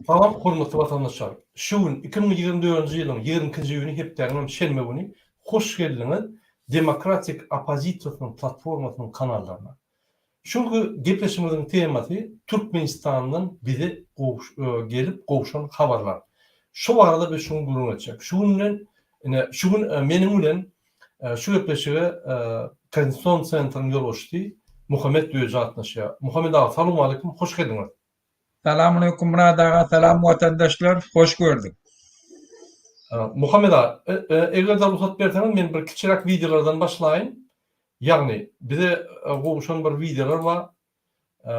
Salam hormatly vatandaşlar. Şu gün 2024-nji ýylyň 20-nji güni hepdäňem şenme güni hoş geldiňiz Demokratik Opozisiýanyň platformasynyň kanallarına. Şuňky gepleşimiziň temasy Türkmenistanyň bize gelip gowşan habarlar. Şu arada biz şunu gurulacak. Şu gün meniň bilen şu gepleşige Konstitusiýon Centrynyň ýolbaşçysy Muhammed Döýje atnaşýar. Muhammed ağa, salam aleykum, hoş geldiňiz. Selamünaleyküm Murat ağa, selam vatandaşlar, hoş gördük. Muhammed ağa, eger de ruhsat berseňiz men bir kiçirak videolardan başlaýyn. Ýagny bize gowşan bir videolar bar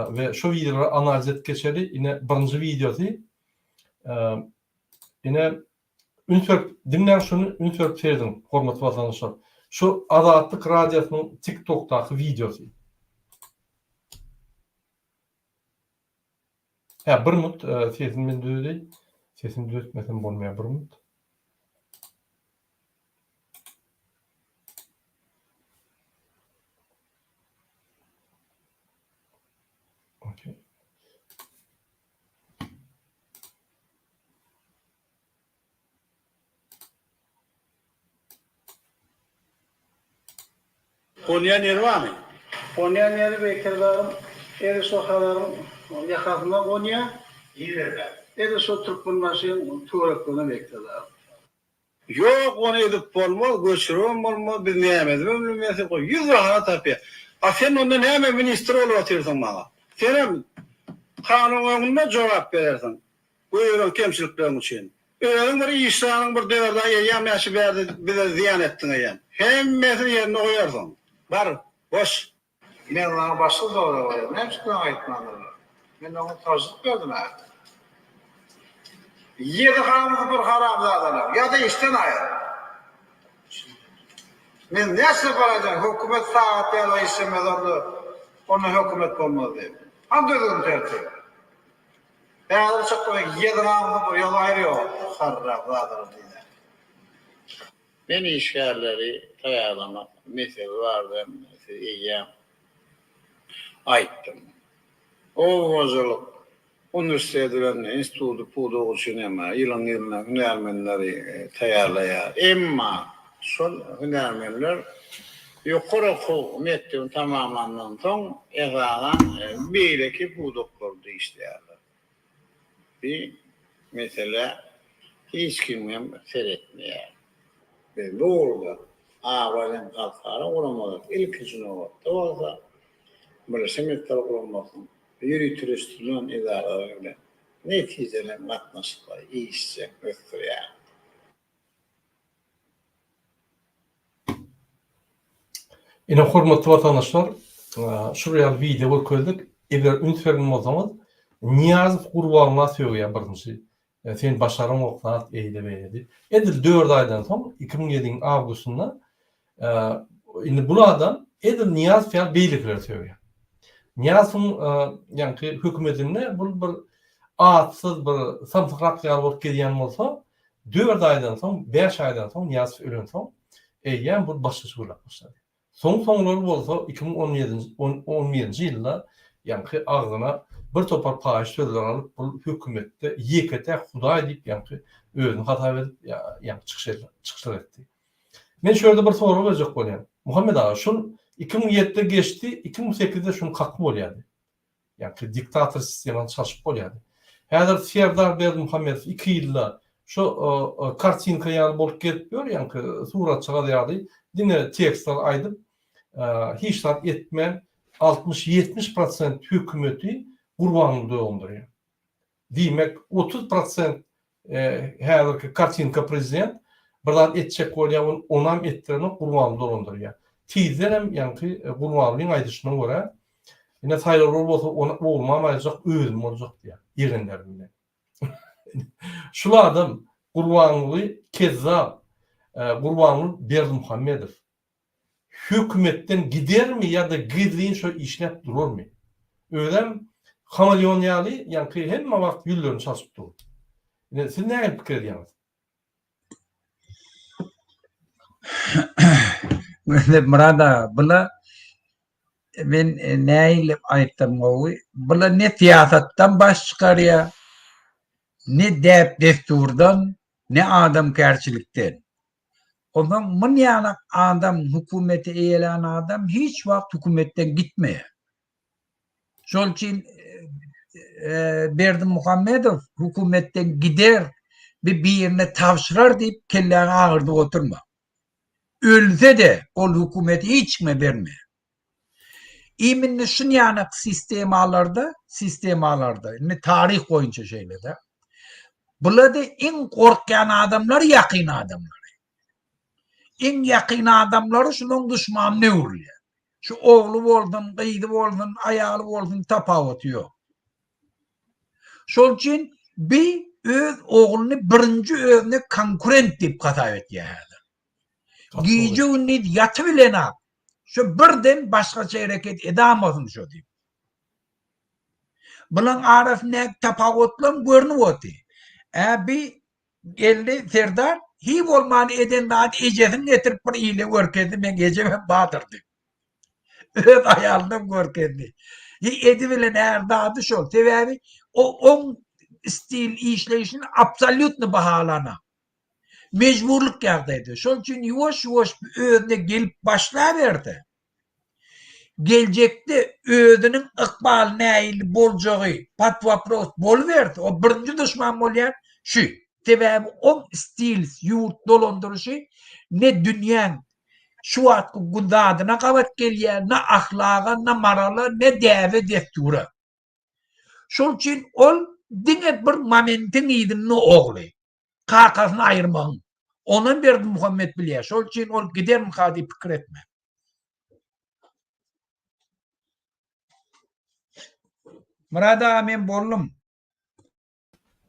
we şu videoları analiz edip geçeli. Ine birinji videosy ine dinleyen şunu ünsörp verdim hormatly vatandaşlar. Şu Azatlyk radiosynyň TikTok'daky videosy. Ha, bir minut sesim men düzeli. Sesim düzeltmesem bolmaýar, bir minut. Okay. Konya neri var mı? Konya neri bekirlerim, eri sokalarım yakasında Konya, eri so Türkmenbaşı'nın tuğraklarına bekirlerim. Yok onu edip olmaz, göçürüm olmaz, biz ne yemedim, ömrüm koy. 100 rahana tapıya. Sen ondan hemen minister olup atıyorsun bana. Sen hem kanun önünde cevap verirsin. Buyurun kemçiliklerin için. Öğrenin bir işlerin bir deverde yaşı verdi, bize ziyan ettin yani. Hem metin yerine koyarsın. Var, boş. Ben ona başlı da oraya, ne çıktığına aitmanları. Ben onu tarzılık gördüm abi. 7 kanımızı bir harabzadılar, ya da işten ayır. Ben nasıl yapacağım? Hükümet saatlerle işlemez onu hükümet olmaz diye. Hem dedim tertip. Ben de çok koyayım, 7 kanımızı bir yol ayırıyor. Harabzadılar diye. Ben işgalleri ayarlamak, mesela vardı, mesela iyi aittim. O hocalık, üniversitelerin enstitüsü pudu için ama yılın hünermenleri tayarlayar. Ama sol hünermenler yukarı hükümetin tamamlandığından sonra esasen bireki puduklardı işlerler. Bir mesela hiç kimim seyretmiyor. Ve doğruda ağabeyden kalkara uğramadık. İlk için olsa böyle semitler uğramasın. Yürütülüstülüğün idarelerinde neticeler matmasılar iyi işleyecek öktür yani. Ine hormatly vatandaşlar, şuraya video koyduk. Eger ünsörüm bolsaňyz, Niýazow Gurbanowa söýýär birinji. Sen başarın oqlat eýle beýledi. Edil 4 aýdan soň 2007 awgustunda indi bu adam Edil Niýazow ýa beýlikler söýýär. Niýazowyň ýa-ni hökümetinde bu bir atsyz bir samsakrak ýar bolup gelýän bolsa 4 aýdan soň 5 aýdan soň Niýazow ölen soň eýýän bu başgaça bolap başlady. Soňlary bolsa 2017-nji ýylda ýa-ni agzyna bir topar paýyş sözler alyp bu hökümetde ýekete Hudaý diýip ýa-ni özüni hata berip ýa-ni çykyşlar etdi. Men şöyle bir soru berjek bolýar. Muhammed ağa, şol 2007'de geçti, 2008'de şunu kaklı bolýardy. Yani diktator sistemini çalışıp bolýardy. Häzir Serdar Berdimuhammedow 2 ýylda şu kartinka ýaly bolup gelipdir, yani surat çygarýardy. Dine tekstler aýdyp hiç tat etmän 60-70% hökümeti Gurbanowy döwündürýär. Diýmek 30% häzirki kartinka prezident birden etjek bolýan onam etdireni Gurbanowy döwündürýär. Tizden hem ýa-ni Gurbanowyň aýdyşyna görä ine saýlar bolsa olmamayjak, özüm boljak diýär ýegenler bilen. Şulardan Gurbanowy kezzap, Gurbanowy Berdimuhammedow hökümetten gidermi ýa-da gizliň şo işläp durarmy? Öýlem hameleon ýaly, ýa-ni hemme wagt ýüllerini çalyp durur. Ine siz näme pikir edýäňiz? Murat ağa, bula ben näýilip aýtdym gowy, bula ne siýasatdan baş çykarýar, ne desturdan, ne adamkerçilikten. Ondan mın yani adam hükümeti eğilen adam hiç vakt hükümetten gitmeye. Şol için Berdi Muhammedov hükümetten gider bir yerine tavşırar deyip kellerini ağırda oturma. Ölse de ol hükümeti hiç mi verme. İminli şun yanak sistemalarda, ne tarih boyunca şeylerde. Burada en korkan adamlar yakın adamlar. En yakın adamları şunun düşmanını uğurluyor. Şu oğlu oldun, kıydı oldun, ayalı oldun, tapavut yok. Şol için bir öz oğlunu birinci özüne konkurent deyip katayet yani. Giyce ünlü yatı bilen ab. Şu birden başka hareket edemezsin şu deyip. Bunun arasında tapavutlan görünüp otu. Bir geldi Serdar, hiç olmanı eden daha ecesin getirip bir iyile görkedi, ben geceme bağdırdım. Öz ayaldım görkedi. Edibilen eğer dağıdı şol. Sebebi o stil işleyişini absolutni bahalana. Mecburluk yerdeydi. Şol için yavaş özüne gelip başlayıverdi. Gelecekte özünün ıkbal neyli bolacağı patvapros boluverdi. O birinci düşman olayan şu. Sebebi o stil yurt dolandırışı ne dünyanın şu atkı gudadına kavat geliyor, ne ahlaga, ne marala, ne deve destura. Şol için ol dine bir momentin idin ne oğlu. Kakasını ayırmağın. Onun Berdi Muhammed biliyor. Şol için ol gider mi kadi fikir etme. Murada men bollum.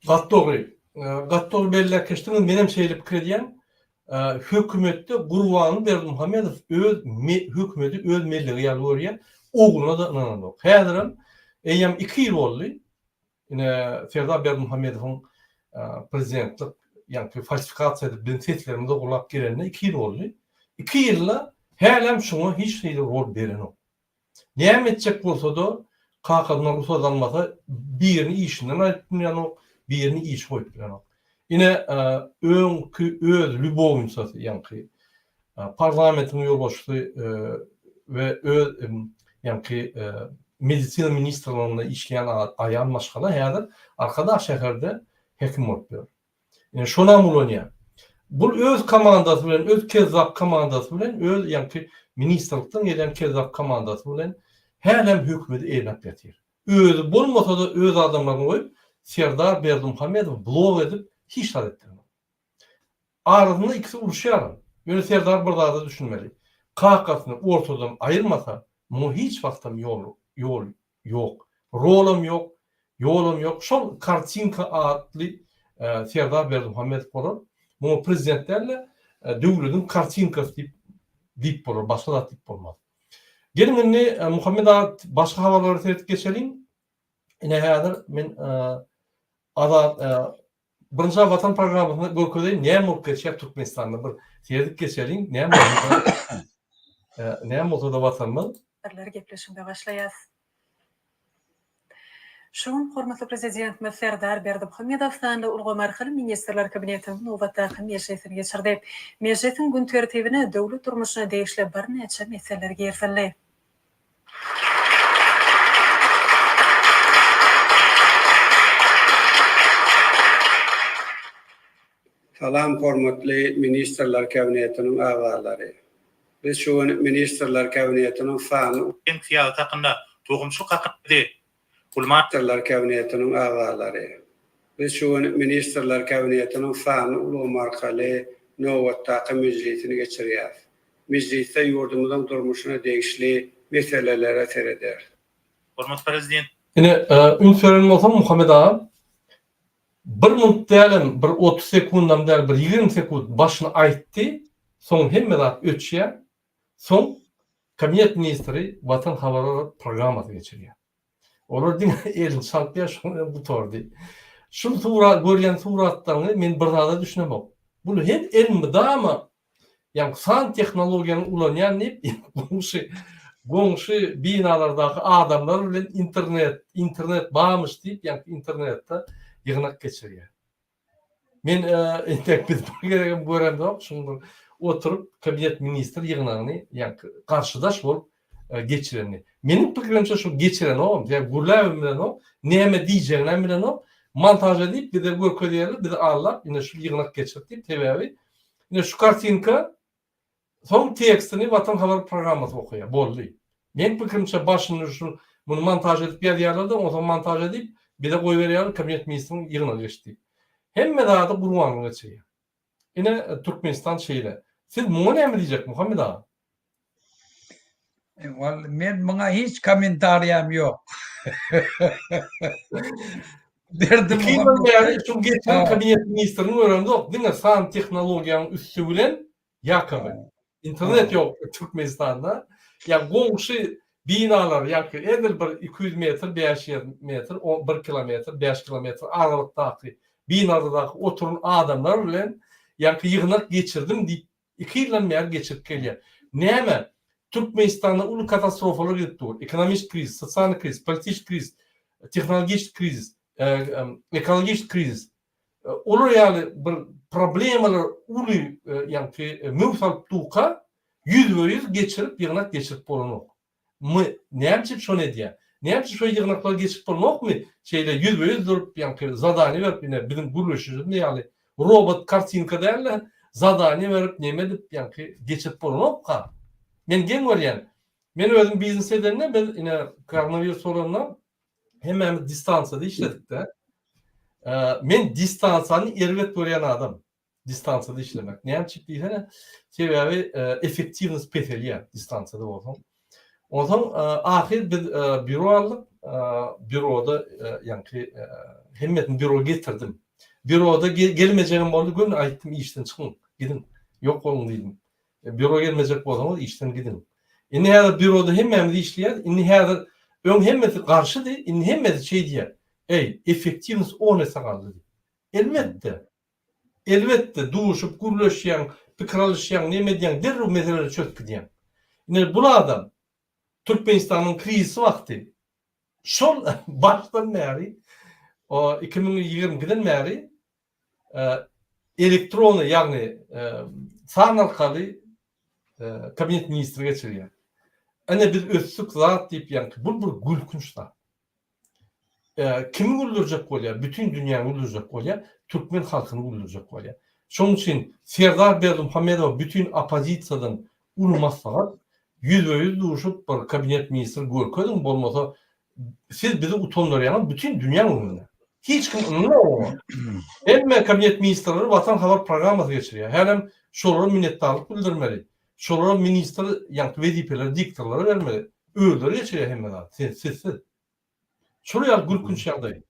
Gattoğru belli keştiniz benim şeyli fikir ediyen hükümette Gurvanı Berdi Muhammedov öz hükümeti öz melliği yalıvergen oğluna da inananok. Häzirim eýem 2 ýyl boldy. Ine Serdar Berdi Muhammedow'un prezidentlik ýani falsifikasiýa edip bilen seçkilerimizde gulap girenine 2 ýyl boldy. 2 ýylda hälem şoňa hiç şeýle rol berenok. Näme etjek bolsa-da kakadına ruhsatlanmasa birini işinden aýdyp bilýänok, birini iş goýup bilýänok. Ine öz lübowniçasy ýani parlamentin ýolbaşçysy we öz ýani medisina ministrliginde işleyen ayan maşgala häzir arkada şäherde hekim bolup ber. Ine şonam ulanýar. Bu öz komandasy bilen, öz kezzap komandasy bilen, öz ýani ministrlikden gelen kezzap komandasy bilen hälem hökümeti eýnep ýatyr. Özü bolmasa da öz adamlaryny goýup Serdar Berdi Muhammedow blog edip hiç taletdirmez. Arasında ikisi uruşýar. Ýöne Serdar bir daha da düşünmeli. Kakasyny ortadan ayırmasa, mu hiç vaktam yol yok. Rolum yok. Yolum yok. Şol kartinka adly Serdar Berdi Muhammedow bolar. Bu prezidentlerle döwletiň kartinkasy diýip bolar, başga da diýip bolmaz. Gelin Muhammed Ağa başka havalara tehdit geçelim. Yine häzir men birinci Vatan programmasında görkezeyim. Näme bolup geçýär Türkmenistanda bir tehdit geçelim. Näme bolsa vatanmyz? Birler gepleşmeye başlaýas. Şoň hormatly prezidentimiz Serdar Berdi Muhammedowdan ulgy marhale ministrler kabinetiniň nowbatdaky meclisini geçirdi. Meclisiň gün tertibine döwlet durmuşyna değişle bir neçe meseleler gersildi. Salam hormatly ministrler kabinetiniň agallary. Biz şu ministrler kabinetiniň sany siyasat hakkında tohumçuluk hakkında Ministrler kabinetiniň agallary. Biz şu ministrler kabinetiniň sany uly marhale nowbatdaky meclisini geçirýär. Meclisde ýurdumyzyň durmuşyna degişli meselelere sereder. Hormat prezident. Yine ün söýlenim bolsa Muhammed Ağa 1 minut dälen, bir 30 sekundam däl, bir 20 sekund başyny aýtdy. Soň hemme zat ötşýär. Soň kabinet ministri Vatan habarlar programmasy geçirýär. Olar diň elin şaltýar şonu bu tordy. Şu görýän suratlaryny men bir daha da düşünemok. Bunu hem elmi dama ýani san tehnologiýany ulanýan nep goňşy binalardaky adamlar bilen internet baýmyş diýip ýani internetde ýygnak geçirýär. Men entek biz gereken göremde yok. Şunu oturup kabinet ministr yığınağını yani karşıdaş bolup geçireni. Menin pikirimçe şu geçiren o. Yani gurlavim bilen o. Neme diyeceğinden bilen o. Montaj edip bir de görkölyeler bir de Allah yine şu yığınak geçirtip tebevi. Yine şu kartinka son tekstini Vatan Haber programması okuyor. Boldu. Men pikirimçe başını şu bunu montaj edip bir yerlerde o zaman montaj edip bir de koy veriyor kabinet ministrinin yığına geçti. Hemme daha da Gurbanlığı geçiyor. Yine Türkmenistan şeyle. Siz mu ne mi diyecek Muhammed ağa? Men buna hiç komentariyam yok. Derdim İki yıldan beri şu geçen kabinet ministerinin öğrendi yok. Değil mi? San teknolojiyanın üstü bilen yakabı. İnternet yok Türkmenistan'da. Ya komşu binalar yakı edil bir 200 metre, 500 metre, 1 kilometre, 5 kilometre aralıktaki binadaki oturun adamlar bilen yakı yığınak geçirdim deyip 2 yıldan beri geçirip geliyor. Neme? Türkmenistan'da ulu katastrofalar gitti. Ekonomik kriz, sosyal kriz, politik kriz, teknolojik kriz, ekolojik kriz. Olur yani bir problemler ulu yani mümkün tuğka 100% geçirip yığınak geçirip bolunok. Ne yapacak şu ne diye? Ne yapacak şu yığınaklar geçirip bolunok mu? Şeyle 100% durup yani zadani verip yine bizim guruluşucu yani robot kartinka derler zadani verip nemedip yani geçirip bolunok ka. Men gen var yani. Men özüm biznes edenler ben yine koronavirüs olanlar hemen distansada işledik de. Men distansanı ervet gören adam. Distansada işlemek. Ne yapacak değil hani sebebi efektiviniz peteliye distansada olsun. O zaman ahir bir büro aldık. Büroda yani hemmetin büro getirdim. Büroda gelmeyeceğim oldu gün ayttim işten çıkın gidin. Yok olun dedim. Büro gelmeyecek bu zaman işten gidin. İnne her büroda hemmem de işleyer. İnne her ön hemmeti karşı değil. İnne hemmeti şey diye. Ey efektiviniz o ne sakaldı. Elbette. Elbette duşup gurlaşyan, pikralışyan, ne medyan derru meseleleri çöp gidiyen. İnne bu adam Türkmenistan'ın krizi vakti. Şol baştan beri o 2020'den beri elektronu yani sanalkalı kabinet ministri geçiriyor. Ana bir ötsük zat deyip yani bu bir gülkünçler. Kimi güldürecek kolya? Bütün dünyanı güldürecek kolya. Türkmen halkını güldürecek kolya. Şunun için Serdar Berdimuhamedov bütün opozisiyadan ulmazsalar %100 duruşup bir kabinet ministri görkölün bolmasa siz bizi utandırayan bütün dünya önünde. Hiç kim önünde Emme kabinet ministrleri Vatan Haber programı geçiriyor. Hem şolara minnettarlık bildirmeli. Şolara minister yani vazifeleri diktatörlere vermeli. Öğüleri geçiriyor hem de. Siz. Şuraya gülkünç yağdayım.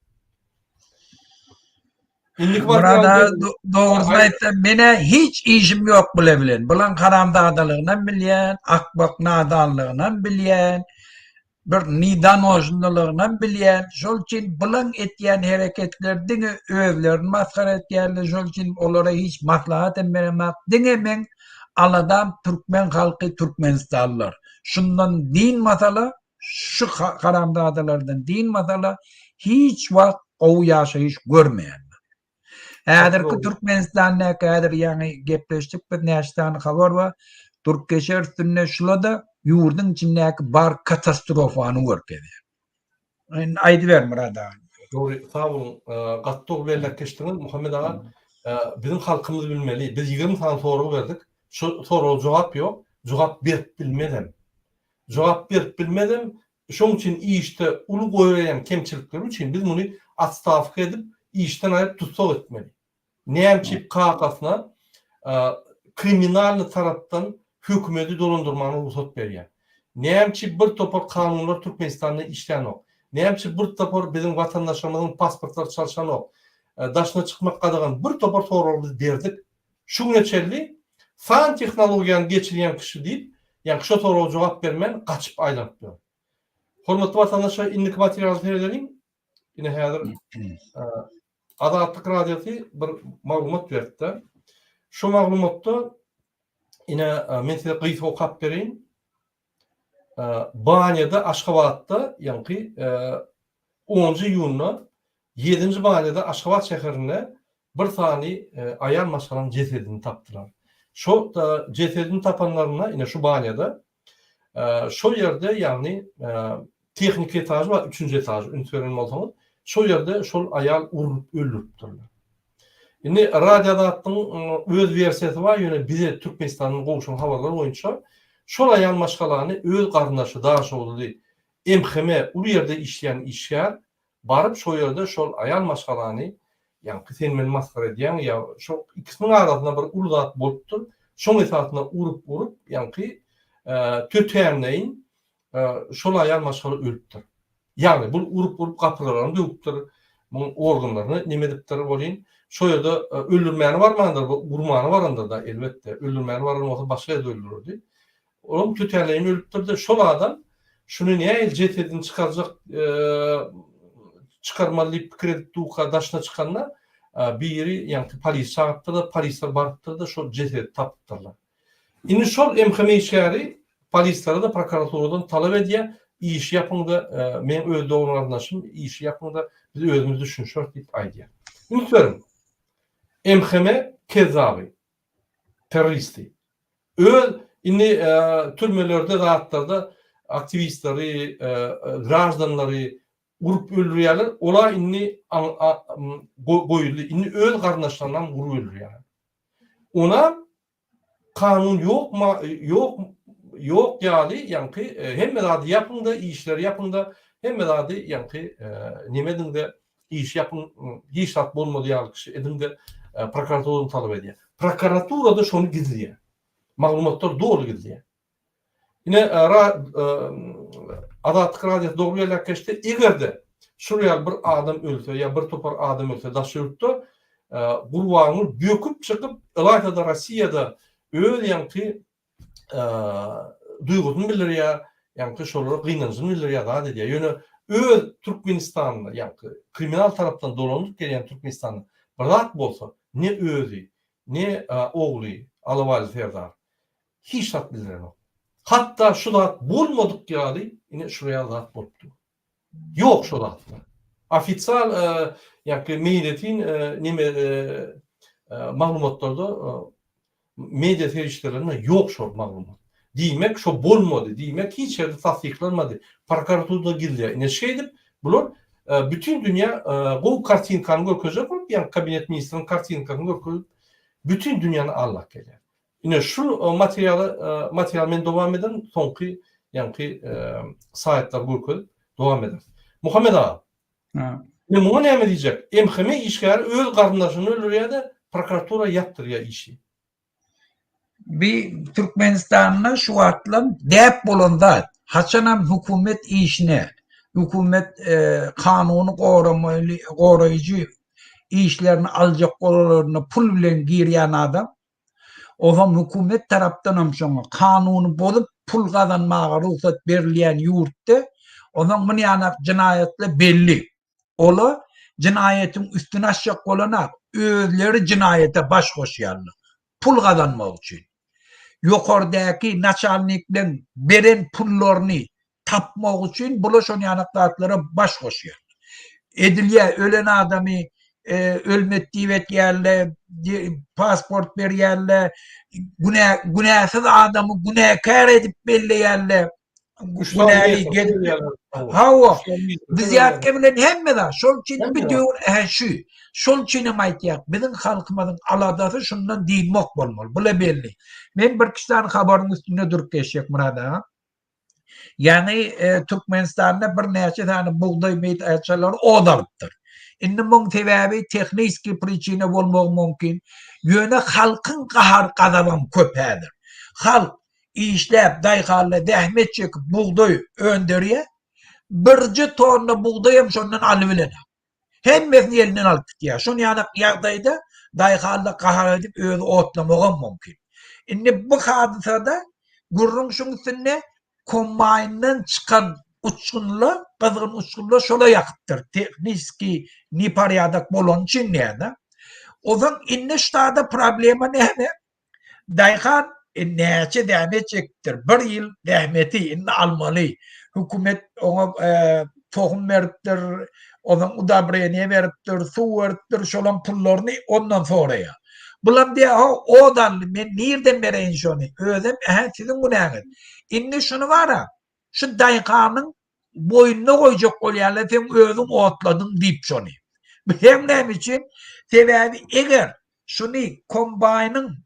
Burada doğrusu aytdım. Mene hiç işim yok bile bilen. Bulan karamdağdalığından bilyen, akbak nadanlığından bilyen, bir nidan ojunlulığından bilyen. Şol için bulan etyen hareketler dine özlerini maskara etyenler. Şol için olara hiç maslahat emmemek. Dine men aladam Türkmen halkı Türkmenistanlılar. Şundan din masala, şu karamdağdalardan din masala hiç vakt o yaşayış görmeyen. Eğer ki Türkmenistan'da kadar yani gepleştik bir neştan haber var. Türkçe üstüne şurada yurdun içindeki bar katastrofanı görpedi. Yani aydı verme rada. Doğru, sağ olun. Qattıq verlek geçtiniz. Muhammed ağa, bizim halkımız bilmeli. Biz 20 tane soru verdik. Şu soru cevap yok. Cevap berip bilmedim. Cevap berip bilmedim. Şunun için işte ulu koyuyan kemçilikler için biz bunu atstafık edip işten ayıp tutsak etmeli. Neyemçip kakasına kriminalni taraftan hükümeti dolandırmanı ruhsat veriyor. Neyemçip bir topar kanunlar Türkmenistan'da işleyen o. Neyemçip bir topar bizim vatandaşlarımızın pasportları çalışan o. Daşına çıkmak kadar bir topar sorularımızı verdik. Şu geçerli fan teknolojiyanı geçiren kişi deyip yani şu soruya cevap vermen kaçıp aylanıp. Hormatly vatandaşlar indik materyal verelim. Yine hazır Adaletlik Radyosu bir maglumat verdi. Şu maglumatta yine men size kıyıt okap vereyim. Banya'da Aşgabat'ta yani 10. iyun'da 7. Banya'da Aşgabat şehrine bir sani ayal maşalan cesedini taptılar. Şu cesedini tapanlarına yine şu banyada şu yerde yani teknik etajı var, 3. etaj, ünitverin olsanız şu yerde şol ayal urup öldürüpdürler. Şimdi radyoda attığın öz versiyeti var, yine bize Türkmenistan'ın qoğuşun havaları boyunca şol ayal maşgalarını öz qarındaşı Daşoğlu MHM ulu yerde işleyen işler barıp şu yerde şol ayal maşgalarını yani sen men maskara diyen ya şu ikisinin arasında bir uludat bolupdur. Şol esasında urup yani tötüyenleyin şol ayal maşgalı ölüpdür. Yani bu urup kapılarını dövüpdür. Bunun organlarını nemedipdir bolin. Şu yerde öldürmeyeni var mıdır? Vurmanı varındır da elbette. Öldürmeyeni var olmasa başka yerde öldürürdü. Onun tüterleyin ölüptür de şol adam şunu niye cesedini çıkaracak çıkarmalı kredi tuğka daşına çıkanlar biri yani polis çağırttırdı, polisler barıttırdı, şu cesedi taptırlar. Indi şol MHM işgari polislere de prokuraturadan talep ediyor. İş yapın da men öldü onlardaşım iş yapın da biz özümüz düşünüşür deyip aydiya. Unutverin. MHM kezzabı, teröristi. Indi türmelerde, rahatlarda aktivistleri, gражданları vurup öldürüyorlar. Ola indi koyuldu. Indi öz kardeşlerinden vurup öldürüyorlar. Ona kanun yok yani hem medadi yapın da işler yapın da hem medadi yani nemedin de iş yapın iş at bulmadı ya kişi edin de prokuraturadan talep ediyor. Prokuratura da şunu gizliyor. Malumatlar doğru gizliyor. Yine Adalet Radyosu doğru yerler geçti. İgerde şuraya bir adam ölse ya bir topar adam ölse da şurada kurbanı büyüküp çıkıp Ilaytada Rossiyada öyle yani duygusunu bilir ya yani şoları kıynancını bilir ya da dedi ya. Yani öyle Türkmenistan'da yani kriminal taraftan dolanıp gelen Türkmenistan'da bırak bolsa ne özü ne oğlu Alavali Serdar hiç tat bildiren o. Hatta şu da bulmadık yani yine şuraya da buldu. Yok şu da. Ofisyal yani milletin malumatlarda medya tercihlerinde yok şu malumat. Demek şu bulmadı. Demek hiç yerde tasdiklanmadı. Prokuraturda girdi. Yani şeydi bunlar bütün dünya bu kartinkanı görkecek olup yani kabinet ministrinin kartinkanı görkecek bütün dünyanın Allah gelir. Yine şu materyalmen devam eden sonki yani saatler görkecek devam eder. Muhammed Ağa. Ne mu ne diyecek? MHM işgari öz kardeşini öldürüyor da prokuratura yaptırıyor işi. Bir Türkmenistan'la şu atlam dep bolanda haçanam hükümet işine hükümet kanunu koruyucu işlerini alacak oralarını pul bilen giryan adam o zaman hükümet taraftan sonra kanunu bolup pul kazanmağa ruhsat verilen yurtta o zaman bunu yani cinayetle belli. Ola cinayetin üstüne aşacak olana özleri cinayete baş koşuyorlar. Pul kazanmak için. Yukarıdaki naçalnikten veren pullarını tapmak için bulaşan yanıklarla baş koşuyor. Ediliye ölen adamı ölmettiği vet yerle pasport bir yerle günahsız adamı günahkar edip belli yerle hava biziyat kemilen hemme da şol için bir diyor şu şol için maytiyak bizim halkımızın aladası şundan değilmek olmalı bu belli men bir kişiden haberin üstüne durup geçecek Murada yani Türkmenistan'da bir neçe tane buğday meydançaları odalıptır. İnne bunun sebebi teknik priçine olmak mümkün. Yöne halkın kahar kadalan köpeğidir. Halk işlep dayıkarla dehmet çekip buğday öndürüyor. Birci tonla buğdayım şundan alıvelen. Hem mesni elinden alıp gidiyor. Şunu yani yağdaydı dayıkarla kahar edip öyle otlamak mümkün. İnne bu hadisada gurrun şunun üstüne kombayından çıkan uçkunla, kızgın uçkunla şola yakıttır. Tekniski niparyadak bolon için neydi? O zaman inne ştada problema neydi? Dayıkan neçe devam edecektir. Bir yıl devam etti, inne almalı. Hükümet ona tohum veriptir, Onun udabreniye veripdir, su veripdir, şolan pullarını ondan sonraya. Bulam diye o dallı men nereden bereyin şonu? Özüm sizin günahınız. Indi şunu var ha. Şu dayıkanın boynuna koyacak olyalı sen özün otladın deyip şunu. Hem ne için? Sebebi eğer şunu kombayının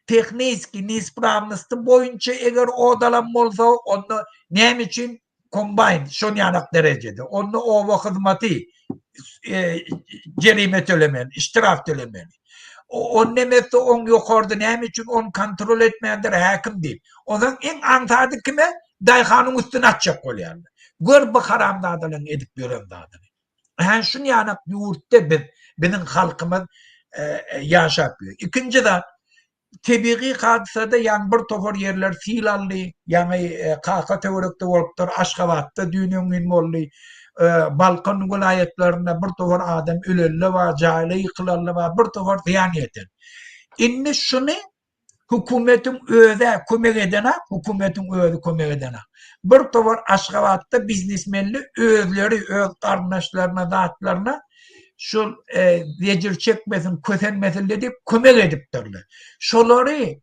tekniski nispravnosti boyunca eğer odalanma olsa onu ne için kombine şun yanak derecede. Onu o hizmeti cerime tölemeli, iştiraf tölemeli. O nemette on yukarıda ne için on kontrol etmeyendir hakim değil. O zaman en antadı kime? Dayhanın üstüne atacak oluyor. Gör bu haramda adalan edip gören dağıdını. Yani şun yanak yurtta benim halkımız yaşapıyor. İkinciden tebii hadisede yani bir tofor yerler filallı yani kaka teorekte oluptur Aşgabat'ta dünyanın ilmollu Balkan vilayetlerinde bir tofor adam ölülle ve cahile yıkılarlı ve bir tofor ziyan eder. İnni şunu hükümetin öde kömek edene, bir tofor Aşgabat'ta biznesmenli özleri, öz kardeşlerine, dağıtlarına şu zecir çekmesin, kösenmesin deyip kömek ediptirler. Şoları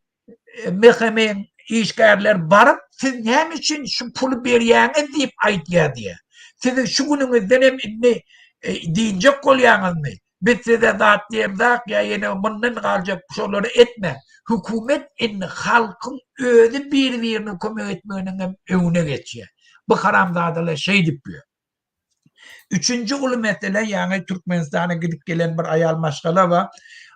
mehkemeyin işgärler barıp siz hem için şu pulu berýäňiz deyip aýtýar diye. Siz şu günüňizden hem inni diýinjek bolýaňyzmy? Biz size zat diýerdik ya ýene bundan galjak şoları etme. Hükümet inni halkın özü bir-birine kömek etmeginiň öňüne geçýär. Bu haramzadalar şey diýip. Üçüncü ulu mesele yani Türkmenistan'a gidip gelen bir ayal maşgala var.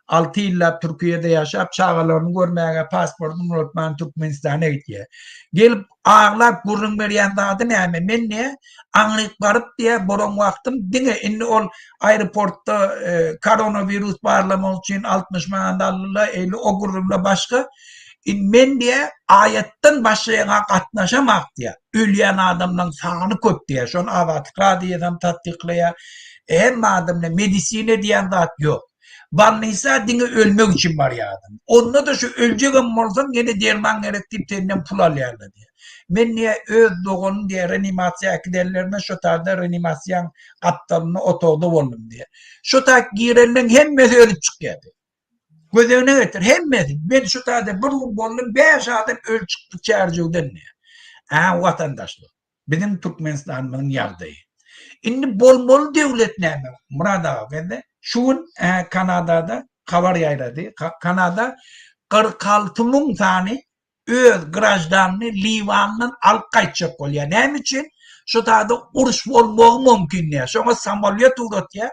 6 yıllar Türkiye'de yaşayıp çağalarını görmeye pasportunu unutmayan Türkmenistan'a gidiyor. Gelip ağlar burun veriyen dağdı ne hemen. Ben ne? Anlık varıp diye boron vaktim. Dine inni ol aeroportta koronavirüs bağlama için 60 mandallıla eli o gururla başka. Men diye ayetten başlayana katnaşamak diye. Ölüyen adamdan sağını köp diye. Şun avatıkla diye adam tatlıklaya. Hem adamla medisine diyen dat yok. Banlıysa dini ölmek için var ya adam. Onunla da şu ölecek olsan yine derman gerektiğip tenden pul alıyorlar diye. Men niye öz doğunun diye reanimasyon akiderlerine şu tarzda reanimasyon kaptanını otoğda oldum diye. Şu tak girenlerin hem ölüp çıkıyordu. Gözüne getir. Hemmedi. Ben şu tarzda bir gün bollum 5 adam öl çıktı çağırcıdan diye. Vatandaşlık. Bizim Türkmenistan'ın yardayı. Şimdi bol devlet ne mi? Murad Ağabey'de. Şu Kanada'da kavar yayladı. Kanada 46.000 tane öz grajdanını Livan'dan alıp kaçacak oluyor. Ne için? Şu tarzda uruş olmağı mümkün ya. Sonra samolyot uğrat ya.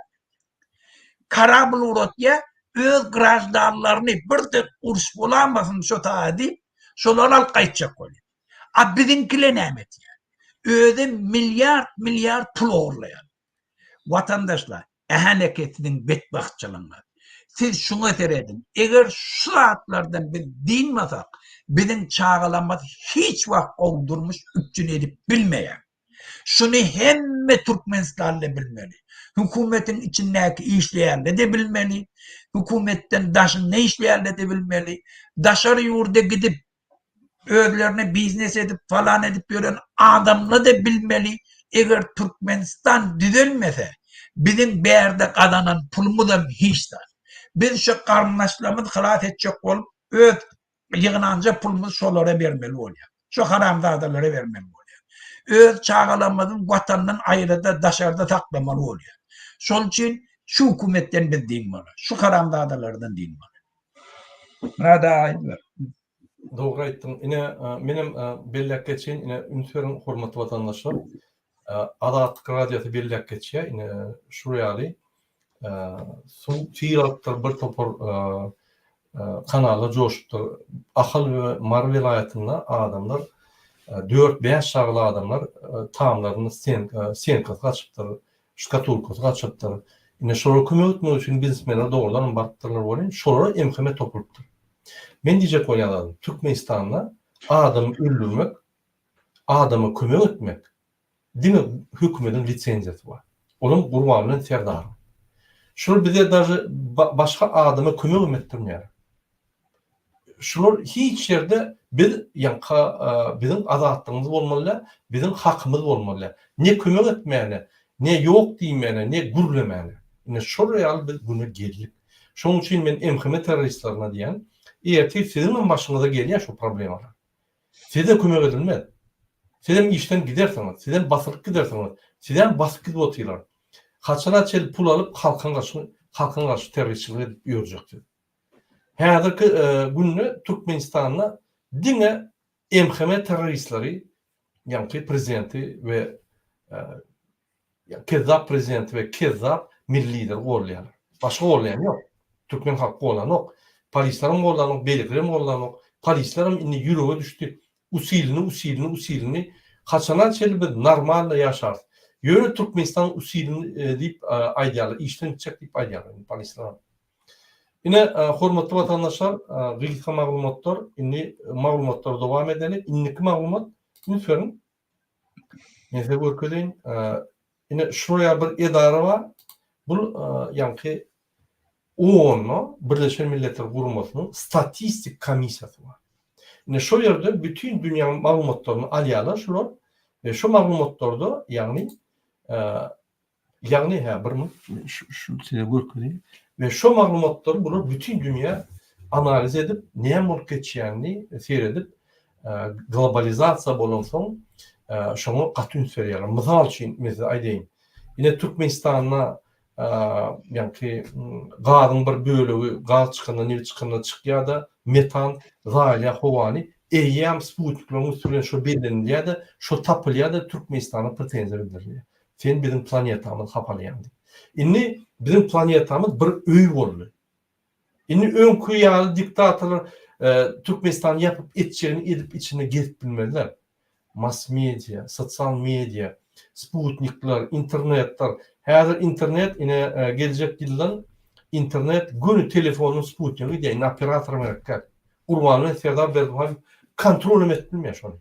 Karabul uğrat ya. Öz grajdanlarını bir de uruş bulamasın şu tarzda şoları alıp kaçacak oluyor. Bizimkiler ne mi? Öde milyar pul uğurlayan. Vatandaşlar ehaneketinin bedbahtçılığına. Siz şunu edin. Eğer şu saatlerden bir dinmezsek bizim çağılanmaz hiç vakit oldurmuş üstün edip bilmeyen. Şunu hem Türkmenistan'la bilmeli. Hükümetin içindeki işleyenle de bilmeli. Hükümetten daşın ne işleyenle de bilmeli. Daşarı yurda gidip özlerine biznes edip falan edip gören adamla da bilmeli. Eğer Türkmenistan düzelmese bizim bir yerde kazanan pulumu da hiç de. Biz şu karmaşlamız halat edecek olup öz yığınanca pulumuz şolara vermeli oluyor. Şu haramzadalara vermeli oluyor. Öz çağalanmazın vatandan ayrı da dışarıda saklamalı oluyor. Şol için şu hükümetten biz dinmeli. Şu haramzadalardan dinmeli. Nada ayıplar. Doğru aytdın. Ine benim bellek geçen ine ünsörün hormatly vatandaşlar Adatlyk radiosu bellek geçýär. Ine şurýaly fiilattır bir topar kanala joşupdyr. Ahal we Mar vilayatynda adamlar 4-5 şagly adamlar taamlaryny senka gaçypdyr, şkatulka gaçypdyr. Ine şolara kömek etmek üçin biznesmenler doğrudan bartdyrlar bolýan. Şolara emkeme topulupdyr. Men diýjek bolýan Türkmenistanda adam öldürmek, adama kömek etmek dini hükümetin lisensiyeti var. Onun gurbanının serdari. Şunu bize dahi başka adama kömek ettirmiyor. Şunu hiç yerde bizim azadlığımız olmalı, bizim hakkımız olmalı. Ne kömek etmeyene, ne yok diýmene, ne gürlemene. Ne şuraya biz bunu geldik. Şoň üçin men MHM terroristlerine diýen, eğer sizin başınıza gelýän şu problemler. Size kömek edilmez. Sizden işten giderseniz, sizden basılıp giderseniz, sizden basıp gidip oturlar. Kaçana çel pul alıp halkın karşı teröristçiliğe yürüyecektir. Häzirki günne Türkmenistan'la dine MHM teröristleri, yani prezidenti ve kezzap prezidenti ve kezzap milli lider gorlayan. Başka gorlayan yok. Türkmen halkı olan yok. Polislerin gorlayan yok, beyliklerin gorlayan yok. Polislerin inni yüreğe düştü. Usilini kaçana çel biz normalde yaşar. Yöre Türkmenistan usilini deyip aydiyalı, işten gidecek deyip aydiyalı polisler. Yine hormatly vatandaşlar, gıylka maglumatlar, inni maglumatlar devam edelim. İnniki maglumat, lütfen. Neyse görkedeyin. Yine şuraya bir edara var. Bu yani OON, Birleşen Milletler Kurulması'nın statistik komisyası var. Yine şu yerde bütün dünya maglumatlarını alyalar şular ve şu maglumatlarda yani şu size görkedeyin. Ve şu maglumatları bunu bütün dünya analiz edip neye bolup geçýänini seyredip globalizasiya bolan soň şoňa gatyn serýärler. Mysal üçin mesela aýdaýyn. Yine Türkmenistan'a yani gazyň bir bölegi gaz çykanda ne çykanda çykýar da metan, zalya, howany eýýär sputniklerin üstüne şu bellenilýär da şu tapylýar da Türkmenistana pretenziýa bildirilýär. Sen bizim planetamyz hapalýan. Inni bizim planetamız bir öý boldy. Inni öňkü ýaly diktatorlar Türkmenistan yapıp etçerini edip içine girip bilmediler. Mass media, sosyal medya, sputnikler, internetler. Häzir internet ine gelecek ýyldan internet günü telefonun sputnigi diýen operator merakar. Urbanly Serdar Berdimuhamedow kontrol etmilmeýär şonu.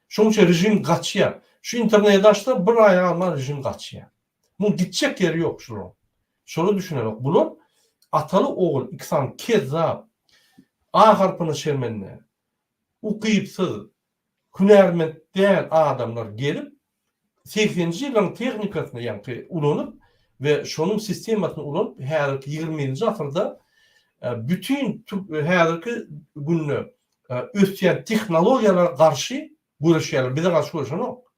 Şoň üçin rejim gaçýar. Şu interneti açsa bir ayağına rejim gaçýar. Bu gidecek yeri yok şunu. Şunu düşünerek bulun. Atalı oğul iksan kezzap A harpını şermenine ukuyipsız hünerment değer adamlar gelip 80-nji ýylyň tehnikasyny ýa-ni ulanyp ve şonun sistemasyny ulanyp häzirki 20-nji asyrda bütün häzirki günne ösýän tehnologiýalara garşy görüşýärler. Bize garşy görüşen ok.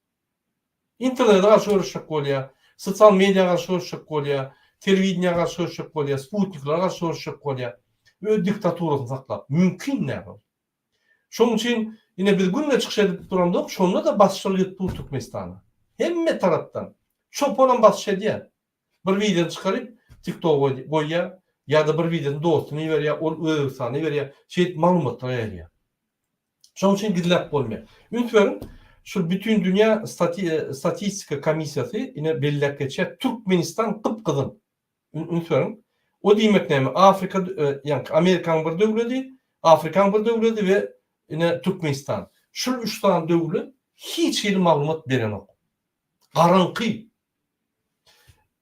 İnternete garşy görüşjek bolýar. Sosyal medya garşy görüşjek bolýar, telewizioniýa garşy görüşjek bolýar, sputnikler garşy görüşjek bolýar. Öz diktaturasyny saklap mümkin näme? Şoň üçin ine biz günle çykyş edip durandyk, şonda da basşylyk etdi Türkmenistana. Hemme tarapdan çopalan basşy edýär. Bir video çykaryp TikTok'a goýýar, ýa-da bir videony dostuny berýär, ol öz sany berýär, şeýle maglumatlar ýerýär. Şoň üçin gidilip bolmaýar. Ünsverin şu bütün dünya statistika komisyası yine belirlep geçer. Türkmenistan kıpkızın. Ünsverin. O demek näme? Afrika yani Amerikan bir döwleti, Afrikan bir döwleti ve yine Türkmenistan. Şu üç tane döwlet hiç ýyl maglumat beren ok. Garanky.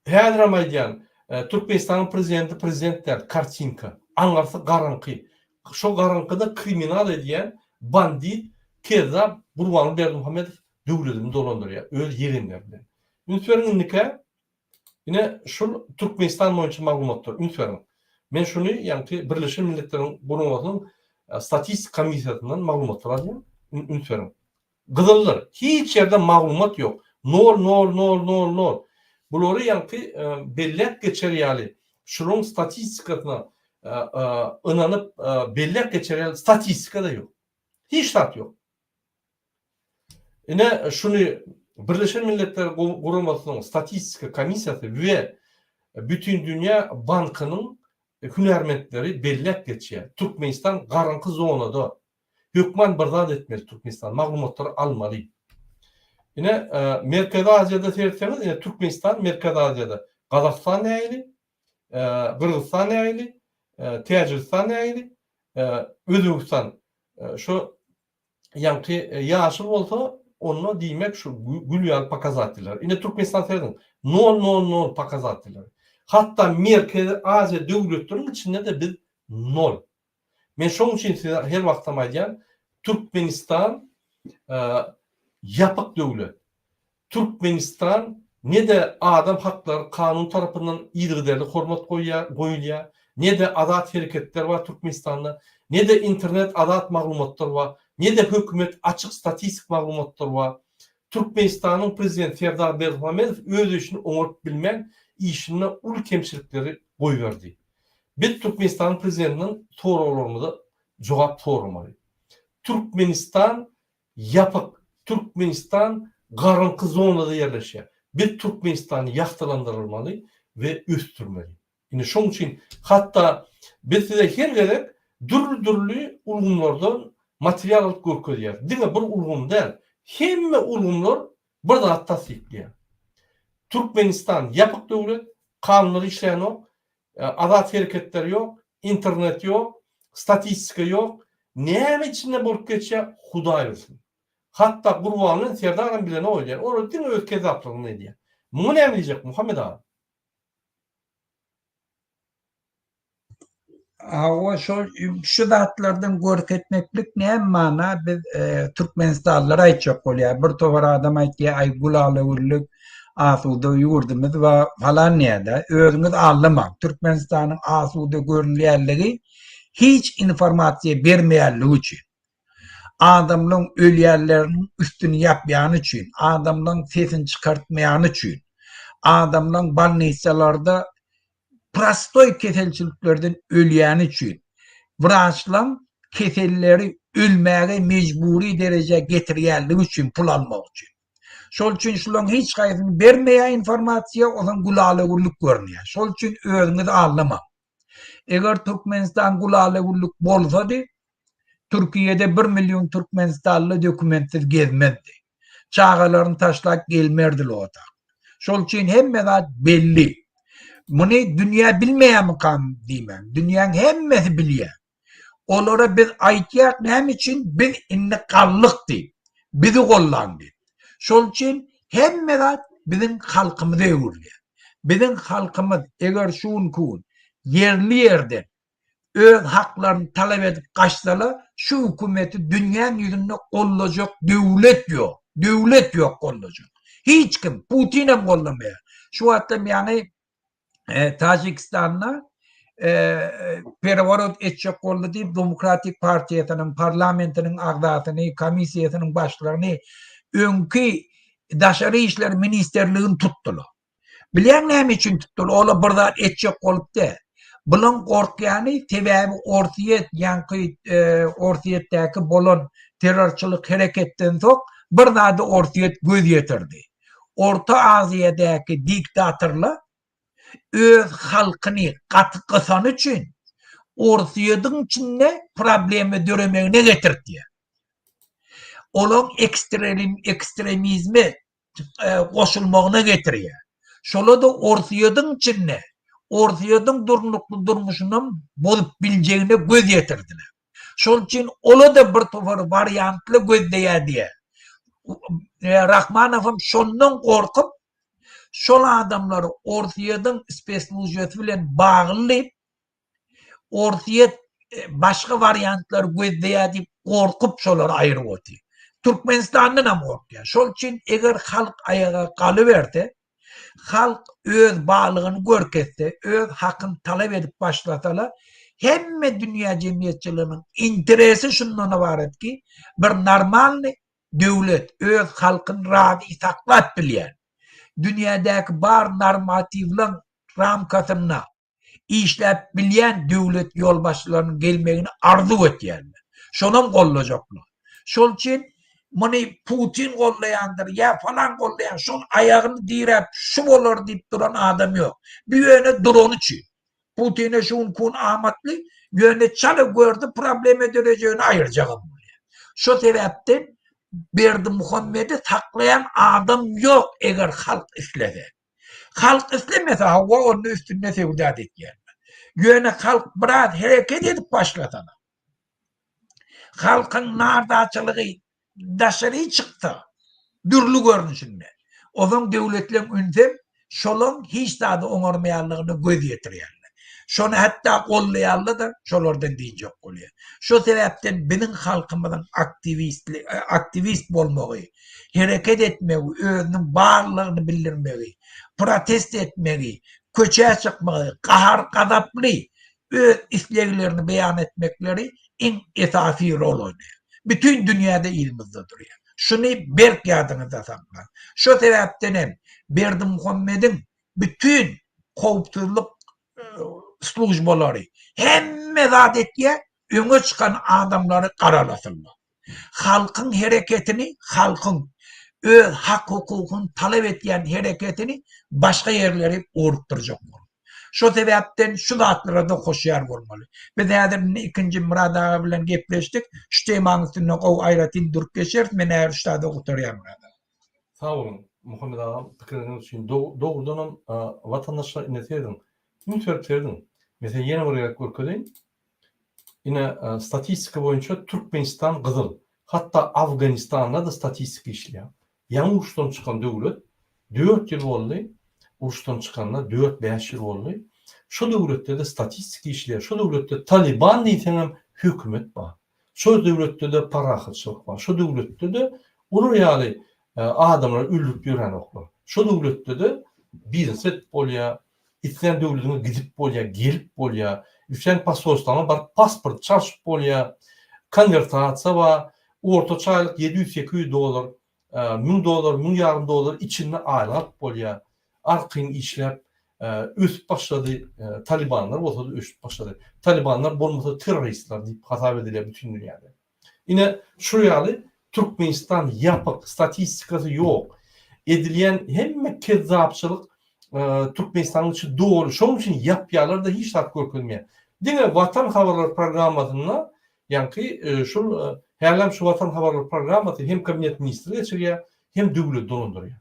Häzir aýdýan Türkmenistanyň prezidentler kartinka. Aňarsa garanky. Şu garankyda kriminal edýän bandit kezzap Burhanly Berdimuhamedow döwletini dolandyrýar, öz ýerinlerinde. Ünsveriňnike yine şu Türkmenistan boýunça maglumatlar. Ünsverin. Men şunu ýa-ni Birleşen Milletler'in Gurulmasynyň statistik komissiýasyndan maglumatlar alýan. Ünsverin. Gyzyldyr. Hiç ýerde maglumat ýok. Nol. Bulary ýa-ni bellek geçerýäli. Şunun statistikasyna ynanyp bellek geçerýäli statistika da ýok. Hiç tat ýok. Yine şunu Birleşen Milletler Gurulmasynyň statistika komissiýasy we bütün dünya bankynyň hünermentleri bellek geçýär. Türkmenistan garanky zonada. Hökman berdad etmeli Türkmenistan. Maglumatlary almaly. Yine Merkezi Asya'da seyretseniz, yine Türkmenistan Merkezi Asya'da. Kazakistan näýeli, Kırgızstan näýeli, Täjikistan näýeli, Özbekistan şu ýa-ni ýaşyl bolsa onu diýmek şu gülýär pakazatlar. Yine Türkmenistan seyredin. 0 pakazatlar. Hatta Merkezi Asya döwletleriniň içinde de biz 0. Men şoň üçin size her wagt aýdýan, Türkmenistan yapık döwlet. Türkmenistan ne de adam hakları kanun tarafından iyiliği hormat koyulya, ne de adat hareketler var Türkmenistan'da, ne de internet adat maglumatlar var, ne de hükümet açık statistik maglumatlar var. Türkmenistan'ın prezidenti Serdar Berdimuhamedov öz işini oňurup bilmän işine ul kemçilikleri koyverdi. Bir Türkmenistan'ın prezidentinin sorularına cevap sormalı. Türkmenistan yapık, Türkmenistan garınkı zonada yerleşiyor. Bir Türkmenistan'ı yaktalandırılmalı ve üstürmeli. Yani şunun için hatta biz de her gerek dürlü ulgumlardan materyal alıp görkediyor. Değil mi? Bir ulgum değil. Hemme ulgumlar burada hatta sikliyor. Türkmenistan yapık devlet, kanunları işleyen yok, adat hareketleri yok, internet yok, statistika yok. Neyem içinde bolup geçiyor? Huda bilsin. Hatta Kurban'ın Serdar'ın bile ne oluyor? Orada değil mi ülke zaplığını ne diye? Bunu ne diyecek Muhammed abi? O şu zatlardan görk etmeklik ne mana biz Türkmenistanlılara aytjak bolýar. Bir tovar adam aýtdy, ay gulaly urluk asuda ýurdumyz we falan näde özüňiz anlamak. Türkmenistanyň asuda görünýärligi hiç informasiýa bermeýärligi üçin. Adamlaryň ölýärleriniň üstüni ýapýany üçin, adamlaryň sesini çykartmaýany üçin, adamlaryň balnisalarda prastoy keselçiliklerden ölýäni üçin, wraçlar keselleri ölmäge mecburi derece getirýärligi üçin pul almak üçin. Şol üçin şolaryň hiç gaýsyny bermeýän informasiýa olan gulalygyrlyk görnýär. Şol üçin özüňiz anlamak. Eger Türkmenistan gulalygyrlyk bolsady, Türkiýede 1 milyon Türkmenistanly dokumentsiz gezmezdi. Çağalaryny taşlap gelmerdi ota. Şol üçin hemme zat belli. Bunu dünýä bilmeýän kam diýmem. Dünýäň hemmesi bilýär. Olara biz aýtýak näme üçin biz inniqallykdy. Bizi gollandy. Şol üçin hemme zat biziň halkymyza öwürler. Biziň halkymyz eger şunkun yerli ýerde öz haklaryny talap edip gaçsalar, şu hükümeti dünýäň ýüzünde gollajak döwlet ýok. Döwlet ýok gollajak. Hiç kim Putin hem gollamaýar. Şu wagtda ýani Tajikistan'da pervarot etçek oldu deyip Demokratik Partiyasının, parlamentinin agzatını, komisiyasının başlarını önkü Daşary işler ministerliğini tuttular. Bilen näme için tuttular? Ola birden etçek olup da. Bunun korkýany tebebi ortiýet, ýanky ortiýetdäki bolan terrorçylyk hereketten soň birden ortiýet göz ýetirdi. Orta Aziýadäki diktatorlar öz halkyny gatyksan üçin ortiýedyň içinde problemi döremeğine getirdi. Olaň ekstremizmi goşulmagyna getirýär. Şola da ortiýedyň içinde ortiýedyň durmuşyndan bolup biljegine göz ýetirdiler. Şol üçin ola da bir topar variantly gözleýär. Rahmanowym şondan korkup şol adamları ortiýedyň speslužyjy bilen baglyp ortiýet başga variantlar gözleýär diýip korkup şolar aýryp otdy. Türkmenistandan hem korkýar. Şol üçin eger halk ayaga galyberdi, halk öz baglygyny görkezse, öz hakyny talap edip başlasalar, hemme dünýä jemgyýetçiliginiň interesi şundan ibaret ki, bir normal döwlet öz halkyny razy saklap bilýär. Dünyadaki bar normativlerin ramkasyna işläp bilýän döwlet ýolbaşçylarynyň gelmegini arzu etýärler. Şonam gollajaklar. Şol üçin muny Putin gollaýandyr, ýa falan gollaýan, şol aýagyny direp şu bolar diýip duran adam ýok. Bir ýöne duran üçin. Putin'e şun kun amatly ýöne çaly gördü, probleme derejegini aýyrjagam. Şu sebäpden Berdimuhamedi saklayan adam yok eğer halk islese. Halk islemese hava onun üstüne sevdat etken. Yöne halk biraz hareket edip başlasana. Halkın nardaçılığı daşarı çıktı. Dürlü görünüşünde. O zaman devletlerin ünsem şolun hiç daha da onarmayanlığını göz yetirýärler. Şonu hatta kollayanlı da şolardan diýjek bolýar. Şu sebepten bizim halkymyzyň aktivist bolmagy, hereket etmegi, özüniň barlygyny bildirmegi, protest etmegi, köçe çykmagy, kahar gadaply öz isleglerini beýan etmekleri en esasy rol oynayar. Bütün dünyada ilimizde duruyor. Şunu berk ýadyňyzda saklan. Şu sebepten hem Berdimuhammed'in bütün howpsuzlyk slujbalary hemme zat etýär, öňe çykan adamlary garalasynlar. Halkyň hereketini, halkyň öz hak hukukyny talep etýän hereketini başga ýerlere urup-durjak bolýar. Şu sebepten şu zatlara da hoşýar bolmaly. Biz häzir ikinji Murad aga bilen gepleşdik. Şu temaň üstüne gowy aýratyn durup geçer. Men her ştada oturýar Murad aga. Sağ olun Muhammed ağam pikiriniz için. Doğrudan vatandaşlar ineteydin. Müntörplerden. Mesela yeni buraya görkedeyin. Yine statistika boyunca Türkmenistan kızıl. Hatta Afganistan'da da statistika işliyor. Yan uçtan çıkan devlet 4 yıl oldu. Uçtan çıkanlar 4-5 yıl oldu. Şu devlette de statistika işliyor. Şu devlette Taliban deytenem hükümet var. Şu devlette de parakçılık var. Şu devlette de olur yani adamlar öldürüp yören oklar. Şu devlette de biznes et bolya, İslam devletine gidip bolya, gelip bolya, İslam pasportlarına bar pasport çarşıp bolya, konvertasiya var, ortaça aylık $700-800, $1000, $1,000 içinde aylık bolya, arkayın işlep, üst başladı Talibanlar, o da üst başladı. Talibanlar bolmasa teröristler deyip hatap edilir bütün dünyada. Yine şuraya Türkmenistan yapık, statistikası yok. Edilen hem kezzapçılık Türkmenistan'ın için doğru. Şunun için yapyalar da hiç hak görülmüyor. Dine Vatan Haberleri programına yani şu herlem şu Vatan Haberleri programı hem kabinet ministri geçiriyor hem devlet donunduruyor.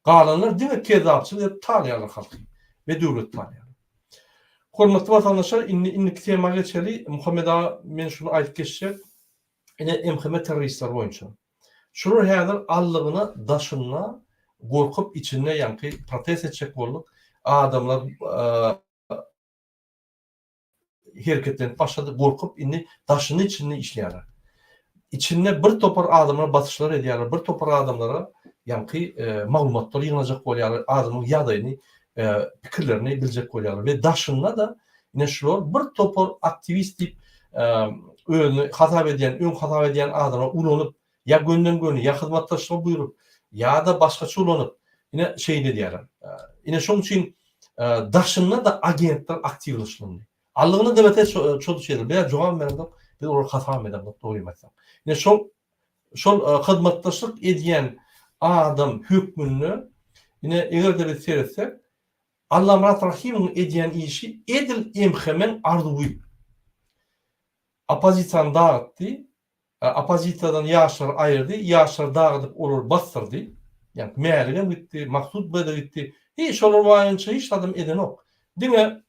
Kalanlar dine kezzapçılık talyalar halkı ve devlet talyalar. Hormatly vatandaşlar, innik tema geçeli Muhammed ağa men şunu aýdyp geçjek. Ine emheme teröristler boýunça. Şunu häzir allygyna, daşyna gorkup içinde yani protest etjek boldyk. Adamlar hereketlenip başladı, gorkup indi daşynyň içinde işleýärler. İçinde bir topar adamlar batışlar edýärler, bir topar adamlara yani maglumatlar ýygnajak bolýarlar, adamyň ýagdaýyny, pikirlerini biljek bolýarlar ve daşyna da ine şular bir topar aktivist diýip özüni hatap edýän adama ulanyp ya gönden göni ya hyzmatdaşlygy buýrup ya da başgaça ulanyp ine şeýle diýerler. Ine şoň üçin daşyna da agentler aktivleşýär. Allygyny demete çöldürýär. Beýle jogam berdim. Biz olar hatap edem, dogry aýtsam. Ine şol hyzmatdaşlyk edýän adam hükmünü ine eger de biz seýretsek Allah Murat Rahim'in edýän işi edil emhemen arduwy. Opozisiýany dağıtdy. Opozisiýadan ýaşlar aýyrdy, ýaşlar dağıdyp olar bastyrdy. Yani meýerligem gitdi, maksud bede gitdi. Hiç olar waýynça hiç adam eden ok. Diňe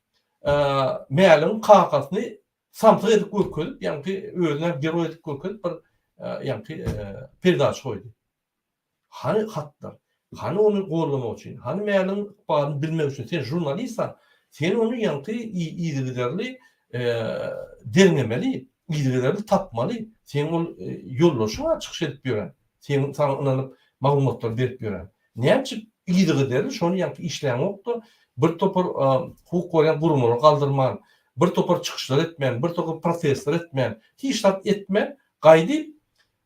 meýerligiň kakasyny samtyk edip görkezip, yani özüne gero edip görkezip bir yani perdaç koydy. Hani hatlar, hani onu gorlamak üçin, hani meýerligiň baryny bilmek üçin sen jurnalistsan, sen onu yani iýdigiderli dernemeli, iýdigiderli tapmaly. Sen ol ýollaşyňa çykyş edip ýören. Sen sana inanyp maglumatlar berip ýören. Näçe iýdigiderli şonu ýa-da işleýän okdy. Bir topar hukuk goýan gurumlar galdyrman, bir topar çykyşlar etmän, bir topar protestler etmän, hiç zat etmän, gaýdy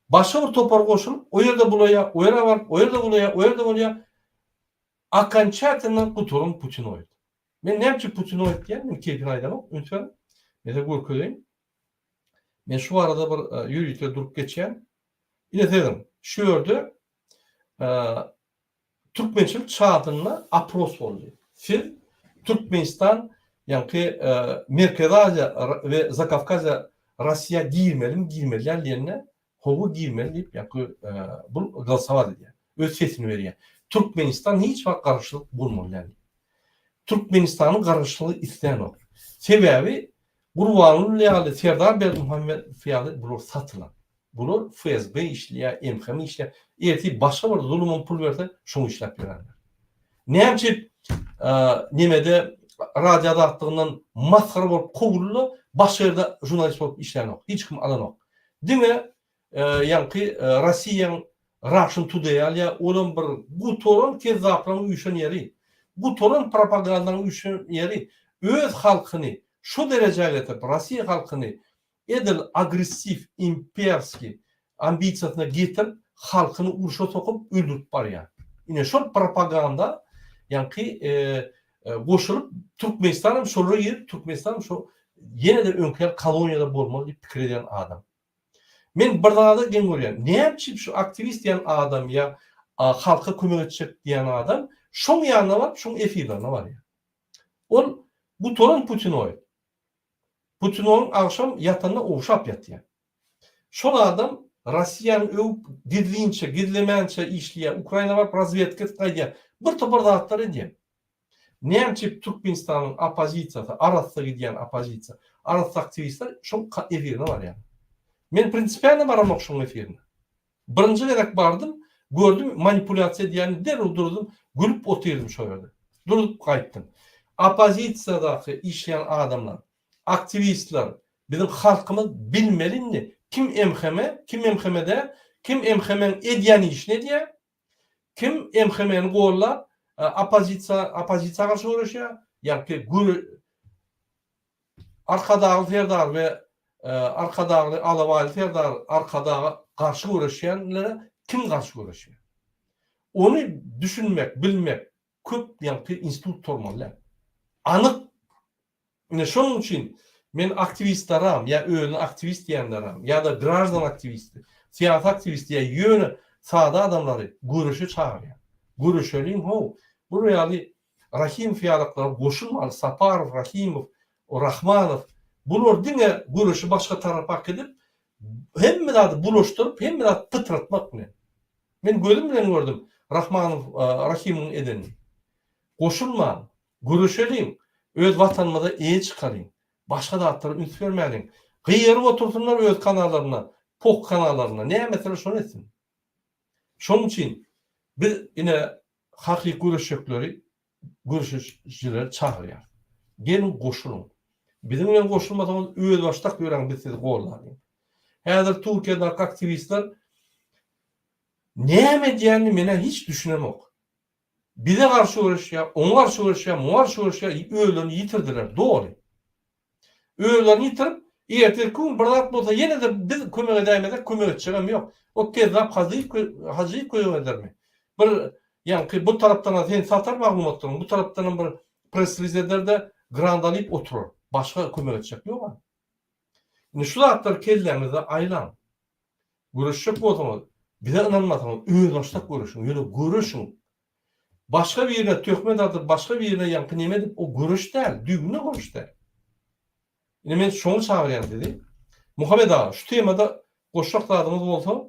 başga bir topar goşulyp, o ýerde bulaya, o ýere barıp, o ýerde bulaya, o ýerde bolýa. Окончательно Putin Putin oýdy. Men näçe Putin oýdy diýen, men kepini aýdamok, ünsün. Mene görkedeýin. Men şu arada bir ýürüýte durup geçýän. Ine dedim, şu ýerde Türkmençilik çatyna apros boldy. Siz Türkmenistan yani Merkez Asya ve Zakavkazya Rusya girmeliler yerine hovu girmeli deyip yani bu galsavad ediyor. Öz sesini veriyor. Türkmenistan hiç vakt karşılık bulmalı yani. Türkmenistan'ın karşılığı isteyen o. Sebebi Gurbanul Leali Serdar Berdimuhammed fiyatı bulur satılan. Bulur FSB işliyor, MKM işliyor. Erti başka bir zulümün pul verse şunu işlep verenler. Nemçe nemede radyoda attığından maskara bolup kovullu, başka yerde jurnalist bolup işleyen yok. Hiç kim alan yok. Dine yankı Russian Russian Today ya olan bir bu torun kezzapların uyuşan yeri. Bu torun propagandanın uyuşan yeri. Öz halkını şu dereceye getirip Rusya halkını edil agresif, imperski ambitsiyasına getirip halkını uruşa sokup öldürüp var ya. Yine şu propaganda yankı koşulup Türkmenistan'ın sonra girip Türkmenistan'ın şu yine de önkler kolonyada bolmalı fikir eden adam. Men bir daha da gen görýän. Näçe şu aktivist diýen adam ya halka kömek etjek diýen adam şoň ýanyna barıp şoň efirlerine bar ya. Ol bu torun Putinoy. Putinoň akşam ýatanda owşap ýatýar. Şol adam Russiýanyň öw gizlinçe, gizlemençe işleýär. Ukraina barıp razvedka etýär. Bir topar zatlar edýär. Näçe Türkmenistanyň opozisiýasy, arasda gidýän opozisiýa, arasda aktivistler şoň efirine bar ya. Men prinsipialne baramak şoň efirine. Birinji gerek bardım, gördüm manipulasiýa diýeni derhal durdum, gülüp otyrdım şo ýerde. Durup gaýtdym. Opozisiýadaky işleýän adamlar, aktivistler, bizim halkymyz bilmelini kim emhemede, kim emhemen edýän iş ne diýär? Kim emhemeni gollap opozisiýaga garşy görüşýär? Ýa-ki arkadagy Ferdar we arkadagy Alawaly Ferdar arkadagy garşy görüşýänlere kim garşy görüşýär? Onu düşünmek, bilmek köp ýa-ki institut tormaly. Anyk. Ine şonuň üçin men aktivistlaram, ya öňe aktivist diýenleram, ya da grajdan aktivisti, siyasat aktivisti ya ýöne sada adamlary görüşe çağırýar. Görüşelim ho. Bu reali Rahim fiýalyklar goşulmaly, Saparov, Rahimov, Rahmanov bular diňe görüşi başga tarapa gidip hemme bulaşdyryp, hemme pytratmak bilen. Men gözüm bilen gördüm Rahmanov, Rahimov edeni. Goşulma, görüşelim, öz watanymyza eýe çykaryň. Başga zatlara üns bermäliň. Gyýyryp otursunlar öz kanallaryna, pok kanallaryna. Näme mesele şonu etsin. Şoň üçin biz ine hakly görüşçüleri çağırýar. Gelin goşulun. Bizim bilen goşulmasaňyz öz başdak ýören biz sizi gollaryň. Häzir Türkiýede aktivistler näme diýeni mene hiç düşünemek. Bize garşy görüşýär, oňa garşy görüşýär, muňa garşy görüşýär, öýlerini ýitirdiler. Dogry. Öýlerini ýitirip, ertesi gün bir zat bolsa ýene de biz kömek edäýmezek, kömek etjegem ýok. O kezzap hazy koýýarmy? Bir ýa-ni bu tarapdan sen satar maglumatlaryň, bu tarapdan bir press release'lerde grant alyp oturur. Başga kömek etjek ýok. Ine şu zatlar kellerinize aýlan. Görüşjek bolsaňyz, bize inanmasaňyz, öz başdak görüşiň, ýöne görüşiň. Başka bir yerine töhmet atıp, başka bir yerine yankı neme edip, o görüş değil, düğünü görüş değil. Yine ben şunu çağırıyan dedi. Muhammed ağa, şu temada koşak dağdığımız olsa?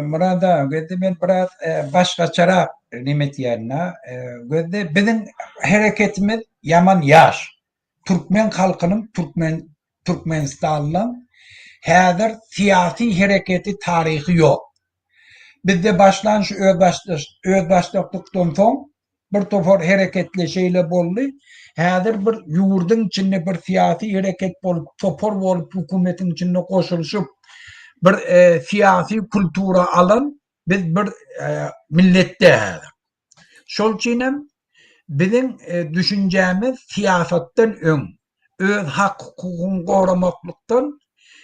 Murad ağa, gözde ben biraz başka çara nimet yerine, gözde bizim hareketimiz yaman yaş. Türkmen halkının, Türkmenistan'ın häzir siyasi hareketi tarihi yok. Bizde başlanış öz başlykdan soň bir topar hareketleşeyle boldy. Häzir bir ýurdyň içinde bir siyasi hareket bolup, topar bolup hökümetin içinde goşulşyp bir siyasi kultura alan biz bir milletde häzir. Şol üçin bizim düşünjämiz siyasatdan öň, öz hak hukukyny goramaklıkdan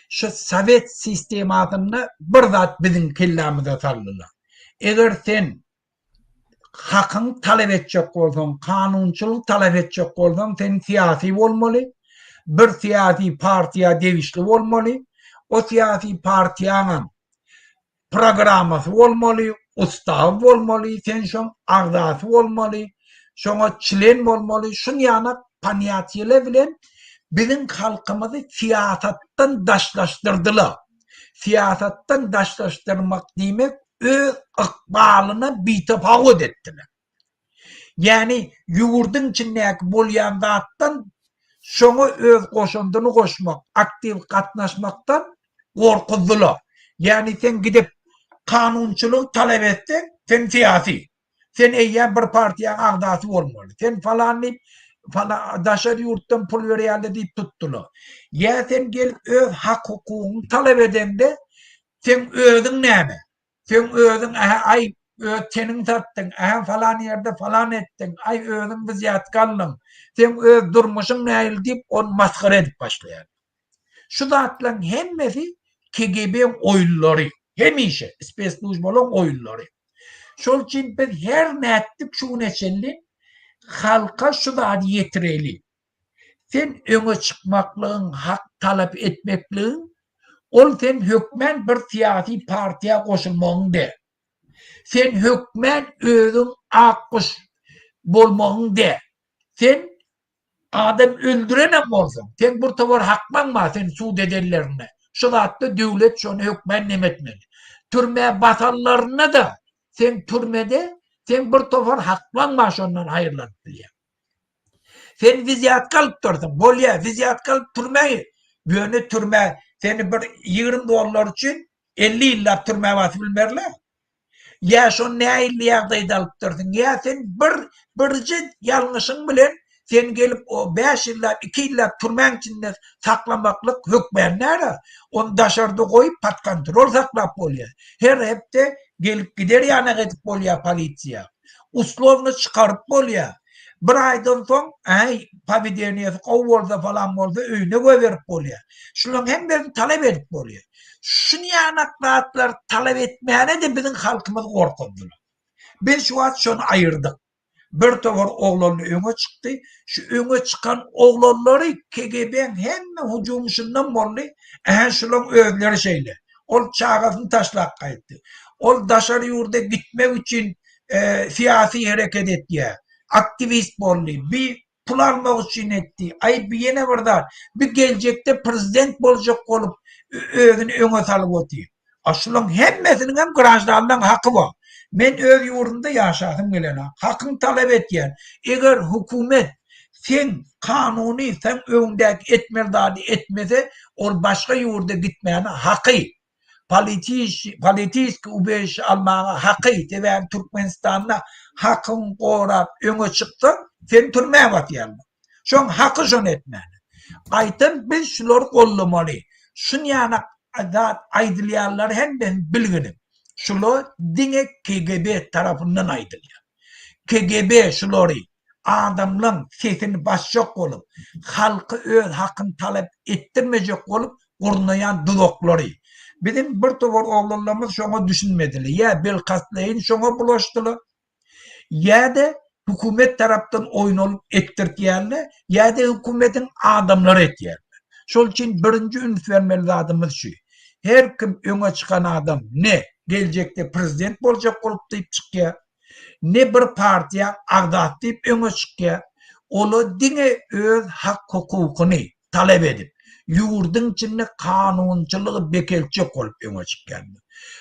şu Sovet sistematyny bir zat bizim kellemize saldylar. Eger sen hakyň talep etjek bolsaň, kanunçylyk talep etjek bolsaň, sen siyasi bolmaly, bir siyasi partiýa degişli bolmaly, o siyasi partiýanyň programmasy bolmaly, ustaw bolmaly, sen şoň agzasy bolmaly, şoňa çilen bolmaly, şuň ýana paniýatçylar bilen bizim halkymyzy siyasatdan daşlaşdyrdylar. Siyasatdan daşlaşdyrmak demek öz ykbalyna bitapawut etdiler. Yani ýurdyň içindäki bolýan zatdan şoňa öz goşundyny goşmak, aktiv gatnaşmaktan gorkuzdylar. Yani sen gidip kanunçylyk talep etdiň, sen siyasi. Sen eýär bir partiýa agdasy bolmaly. Sen falanly falan daşarı yurttan pul veriyorlar deyip tuttular. Ya sen gelip öz hak hukukunu talep edende sen özün neyme? Sen özün ay senin tattın, falan yerde falan ettin, ay özün biz yatkallın, sen öz durmuşun neyil deyip onu maskara edip başlayan. Şu zatların hemmesi KGB'nin oyunları, hemişe, spesluj bolon oyunları. Şol için biz her ne ettik şu neçelli, halka şu da yetireli. Sen öne çıkmaklığın, hak talep etmekliğin, ol sen hükmen bir siyasi partiye koşulmağın de. Sen hükmen özün akkuş bolmağın de. Sen adam öldürenem bolsun. Sen bir tavır hakmanma sen suud ederlerine. Şu hatta devlet şunu hükmen nemetmeli. Türmeye basanlarına da sen türmede sen bir tavır hakmanma şundan hayırlanıp diye. Sen viziyat kalıp durdun. Bolya viziyat kalıp türmeyi. Böyle türme seni bir 20 dolar için 50 yıllar türmeye basıp bilmerler. Ya şu ne 50 yağdaydı alıp durdun. Ya sen birci yanlışın bilen sen gelip o 5 yıllar 2 yıllar türmen içinde saklamaklık hükmen nere? Onu dışarıda koyup pat kontrol saklap bolya. Her hepte gelip gider yana gidip bolya polisiya. Uslovunu çıkarıp bolya. Bir aydan son pavideniyesi kovulda falan olsa öyüne koyverip bolya. Şunun hem birini talep edip bolya. Şunu yanaklatlar talep etmeyene de bizim halkımız korkundular. Biz şu an şunu ayırdık. Bir tavır oğlanı öne çıktı. Şu öne çıkan oğlanları KGB'nin hem hücumuşundan bolli. Şunun övleri şeyle. Ol çağasını taşlak kayıttı. Ol dışarı yurda gitmek için siyasi hareket etti. Aktivist bolli. Bir pul almak için etti. Ay bir yine burada. Bir gelecekte prezident olacak olup özünü öne salıp oturuyor. Aslında hemmesinin hem grajlarından hakkı var. Ben öz yurdumda yaşadım gelene. Hakkını talep etken. Eğer hükümet sen kanuni sen öndeki etmerdadi etmese o başka yurda gitmeyene hakkı. Politik ubeş almaya hakkı. Teven Türkmenistan'da hakkın korap öne çıktı. Sen türmeye batıyalım. Şu an hakkı şunu etmeyene. Ayten biz şunları kollamalı. Şun yana aydılyanlar hem ben bilginim. Şunlar dine KGB tarafından aydılıyor. KGB şunları adamların sesini basacak olup, halkı öz hakkını talep ettirmeyecek olup, kurnayan dudokları. Bizim bir tavır oğullarımız şuna düşünmediler. Ya Belkaslayın şuna bulaştılar. Ya da hükümet taraftan oyun olup ettirtiyenler, ya da hükümetin adamları ettiyenler. Şol için birinci ünlü vermeli adamımız şu. Her kim öne çıkan adam ne gelecekte prezident olacak olup deyip çıkıyor, ne bir partiye agdat deyip öne çıkıyor, onu dine öz hak hukukunu talep edip, yurdun içinde kanunçılığı bekelçek olup öne çıkıyor.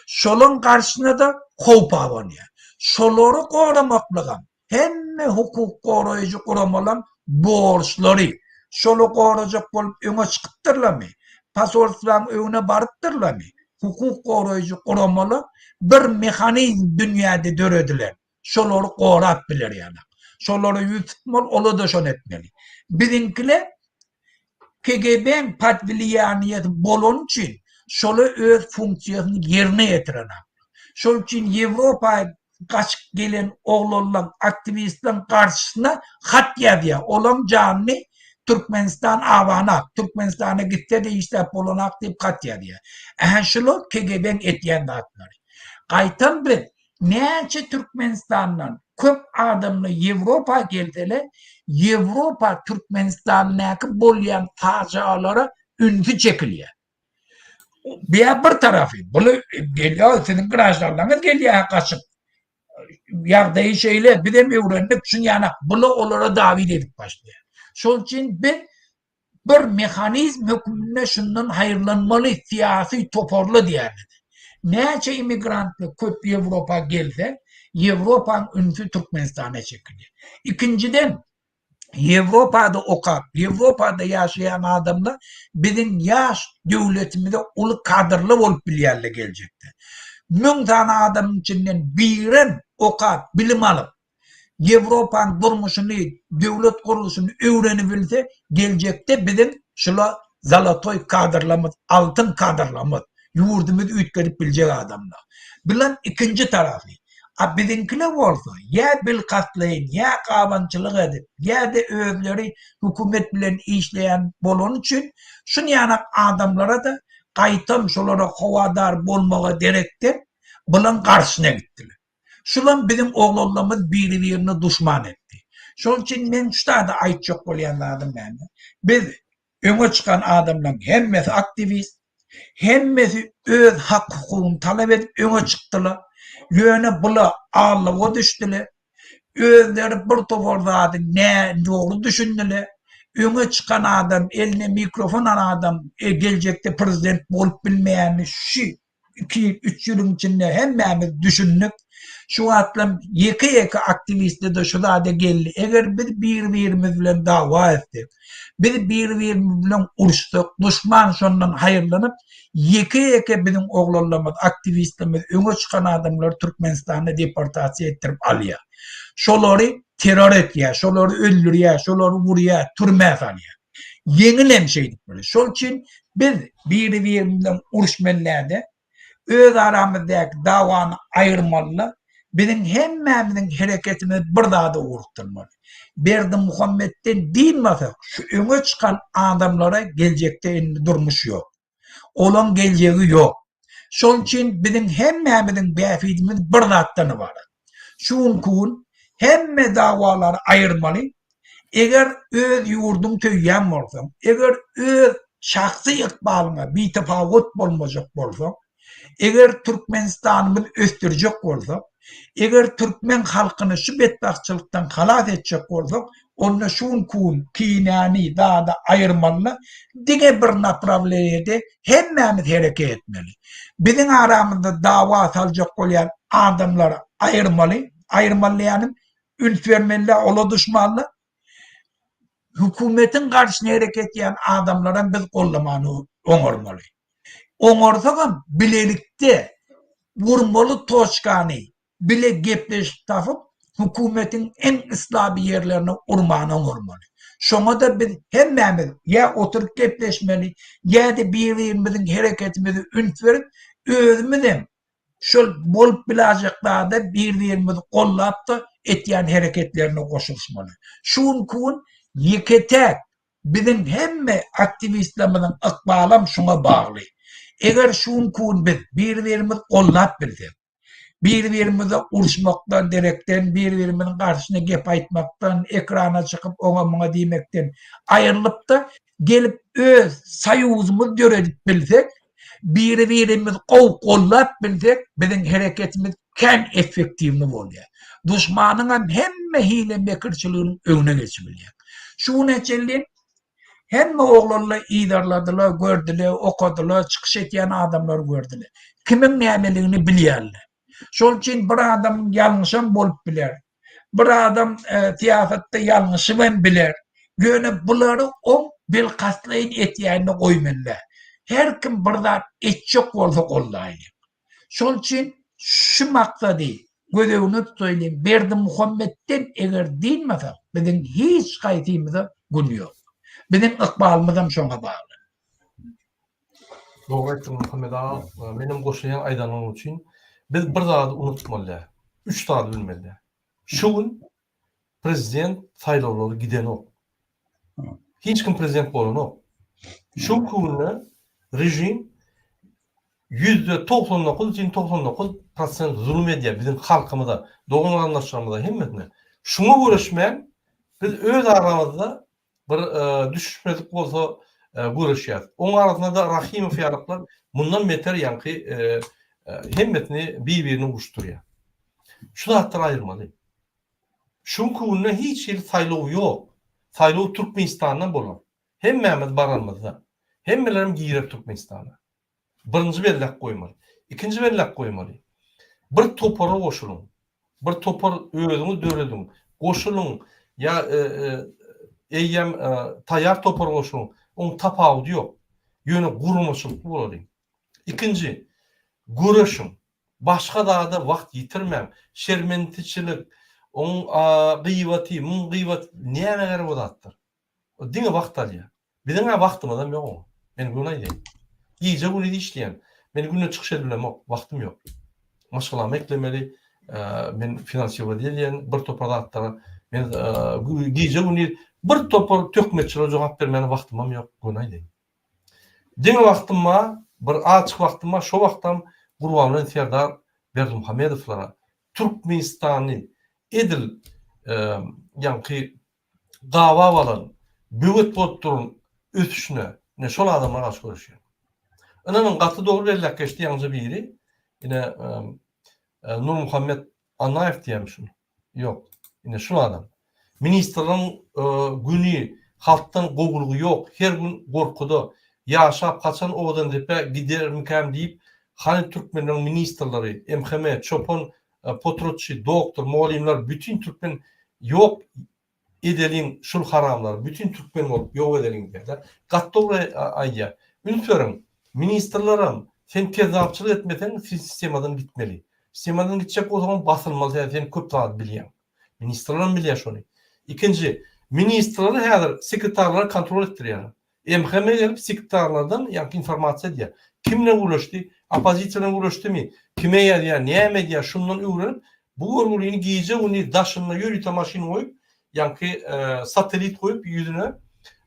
Şolun karşısında da kov avanıyor. Şolları korumaklığa hem hukuk koruyucu kuramalan borçları, şolu koruyacak olup öne çıkıttırlar mı? Pasoltlan önüne barıttırlar mı? Hukuk koruyucu kuramalı bir mekanizm dünyada dörediler. Şolları korap bilir yani. Şolları yutmal olu da şon etmeli. Bizimkiler KGB'nin patvilyaniyeti bolon için şolu öz fonksiyonunu yerine getiren. Şol için Avrupa'ya kaçıp gelen oğlanlar, aktivistlerin karşısına hat yazıyor. Olan canlı Türkmenistan avana, Türkmenistan'a gitti de işte Polonak deyip kat yazıyor. Şunu KGB'nin etiyen dağıtları. Kaytan bir, neyse Türkmenistan'dan köp adamlı Avrupa geldiler, Avrupa Türkmenistan'daki bolyan facialara ünlü çekiliyor. Bir tarafı, bunu geliyor, senin grajlardan geliyor kaçıp. Yardığı şeyler, bir de mi öğrendik, şun yani, bunu onlara davet edip başlıyor. Şol için bir mekanizm hükümüne şundan hayırlanmalı, siyasi toparlı diyelim. Neyse imigrantlı köp Avrupa gelse, Avrupa'nın ünlü Türkmenistan'a çekiliyor. İkinciden, Avrupa'da okap, Avrupa'da yaşayan adamlar bizim yaş devletimizde ulu kadırlı olup bir yerle gelecekti. 1000 tane adamın içinden birin okap, bilim alıp, Yevropa'nın durmuşunu, devlet kuruluşunu öğrenebilse gelecekte bizim şula zalatoy kadrlamız, altın kadrlamız, yurdumuz üytkerip bilecek adamlar. Bilen ikinci tarafı. Bizimkiler olsa ya bilkatlayın, ya kavançılık edip, ya da özleri hükümet bilen işleyen bolon için şunu yanak adamlara da kaytam şolara kovadar bolmağa derekten bilen karşısına gittiler. Şulan bizim oğullarımız birbirine düşman etti. Şunun için ben şu da aytacak olayanlardım ben. Biz öne çıkan adamlar hemmesi aktivist, hemmesi öz hak hukukunu talep edip öne çıktılar. Yöne bula ağlığa düştüler. Özleri bir topardadı ne doğru düşündüler. Öne çıkan adam, eline mikrofon alan adam gelecekte prezident olup bilmeyen şu 2-3 yılın içinde hemmemiz düşündük. Şu atlam yeke aktivisti de şu da geldi. Eğer biz birbirimiz bilen dava ettik, biz birbirimiz bilen uğraştık, düşman sonundan hayırlanıp, yeke bizim oğullarımız, aktivistlerimiz, öne çıkan adamları Türkmenistan'a deportasiya ettirip alıyor. Şoları terör etkiye, şoları öldürüyor, şoları vuruyor, türmeye salıyor. Yenilen şeydik böyle. Şol için biz birbirimizden uğraşmalarda öz aramızdaki davanı ayırmalı, bizim hemmemizin hareketimiz bir daha da uğurtturmalı. Berdi Muhammed'den dinmasa şu öne çıkan adamlara gelecekte durmuş yok. Olan geleceği yok. Şol için bizim hemmemizin befidimiz bir dağıttanı var. Şun kun hemme davaları ayırmalı. Eğer öz yurdum töyyen olsam, eğer öz şahsi ikbalına bir tefavut olmayacak olsam, eğer Türkmenistan'ımız östürecek olsak, eğer Türkmen halkını şu bedbahtçılıktan halat edecek olsak, onunla şun kun, kinani, daha da ayırmalı, dige bir napravlerde hemmemiz hareket etmeli. Bizim aramızda dava salacak olan adamları ayırmalı yani, ülk vermeli, ola düşmanlı, hükümetin karşısına hareket eden adamlara biz kollamanı oňarmaly. Oňarsagam bilelikde vurmalı toşkany bile gepleşip tapıp hükümetin en islabi yerlerine urmanı oňarmaly. Şoňa da biz hemmemiz ya oturup gepleşmeli ya da birbirimizin hareketimizi ünt verip özümizden şol bolup bilajaklarda birbirimizi kollap da etýän hareketlerine koşulmaly. Şun kun yeketek bizim hemme aktivistlerimizin ykbalam şuna bağlı. Eğer şun kun biz birbirimiz kollap bilsek, birbirimize uruşmaktan derekten, birbirimizin karşısına gep aytmaktan, ekrana çıkıp ona buna diýmekten ayrılıp da gelip öz sayıwymyzy göredip bilsek, birbirimiz kollap bilsek, bizim hareketimiz ken efektivni bolýar. Düşmanyň hemme hile mekirçiliğinin öňüne geçibilýär. Şu neçelin hemme oğlanlar idarladılar, gördüler, okudular, çıkış etyen adamlar gördüler. Kimin nämeliğini bilýärler. Şol için bir adam yanlışan bolup biler. Bir adam tiyafatda yanlışı ben biler. Göne buları o bilkaslayın etýänini goýmalylar. Her kim birden etjek bolsa gollaydy. Şol için şu maksady gözegini tutayım. Berdi Muhammed'den eğer dinmese bizim hiç kaytymyza gün yok. Bizim ykbalymyzam şoňa bagly. Doğru aytdyň Muhammed ağa. Menim goşaýan aýdanyň üçin biz bir zady unutmaly. 3 zady bilmeli. Şu gün prezident saýlawlary giden ok. Hiç kim prezident bolan ok. Şu günde rejim %99% zulüm edýär bizim halkymyza, doğum anlaşmamyza hemmetine. Şuna görüşmän biz öz aramızda bir düşüşmedik bolsa görüşýär. Oň arasynda da Rahimow ýaryklar bundan beter ýanky hemmetini bir-birini uçturýar. Şu zatlar aýyrmaly. Şu günde hiç ýer saýlaw ýok. Saýlaw Türkmenistandan bolan. Hemmemiz baranmyzda. Hemmelerim girip Türkmenistan'a. Birinci bellek koymalı. İkinci bellek koymalı. Bir topara koşulun. Bir topar öğrediniz, dövrediniz. Koşulun ya eyyem tayar topar koşulun. Onun tapavı yok. Yönü kurumuşluk bu olayım. İkinci, görüşün. Başka dağda vakt yitirmem. Şermentiçilik, Onun gıybati, mun gıybati näme gerek bolatdyr? O diňe wagt alýar. Biziňe wagtymyz ýok. Men bunu aýdym. Gije bunu işleýän. Men günne çykyş edilmem, wagtym ýok. Maşgalamy eklemeli, men finansiýa edilýän bir topar zatlara men gije bunu bir topar tökmetçilere jogap bermeni wagtym ýok, bunu aýdym. Diňe wagtymma, bir açyk wagtymma şo wagtam Gurbanyň Serdar Berdimuhamedowlara Türkmenistany edil ýa-ni gawa balan büget bolup durun ötüşüne ne şol adamlar gaş görüşýär. Ananyň gaty dogry berlek geçdi ýaňy biri. Ine Nur Muhammed Anaýew diýem şunu. Ýok. Ine şu adam. Ministrliň güni halkdan gowulugy ýok. Her gün gorkuda ýaşap kaçan owadan depe gidermikäm diýip hani Türkmenliň ministrleri, MHM, Çopon, Potrotçy, doktor, muallimler bütün Türkmen ýok edelin şul haramlar, bütün Türkmen bolup ýok edelin diýerler. Gat dogry aýdýar. Ünferim, ministrlerim, sen kezapçılık etmesen sistemadan gitmeli. Sistemadan gitjek o zaman basılmalı. Sen köp taat bilýän. Ministrlerim bilýär şonu. İkinci, ministrler häzir sekretarlar kontrol etdirýär. MHM gelip sekretarlardan ýa-ni informasiýa diýär. Kimle ulaşdy? Opozisiýadan ulaşdymy? Kime ýa-ni näme diýär? Şundan öwrenip, bu görgüliňi gije uny daşyna ýürüte maşyna goýup, ýa-ni satelit goýup ýüzüne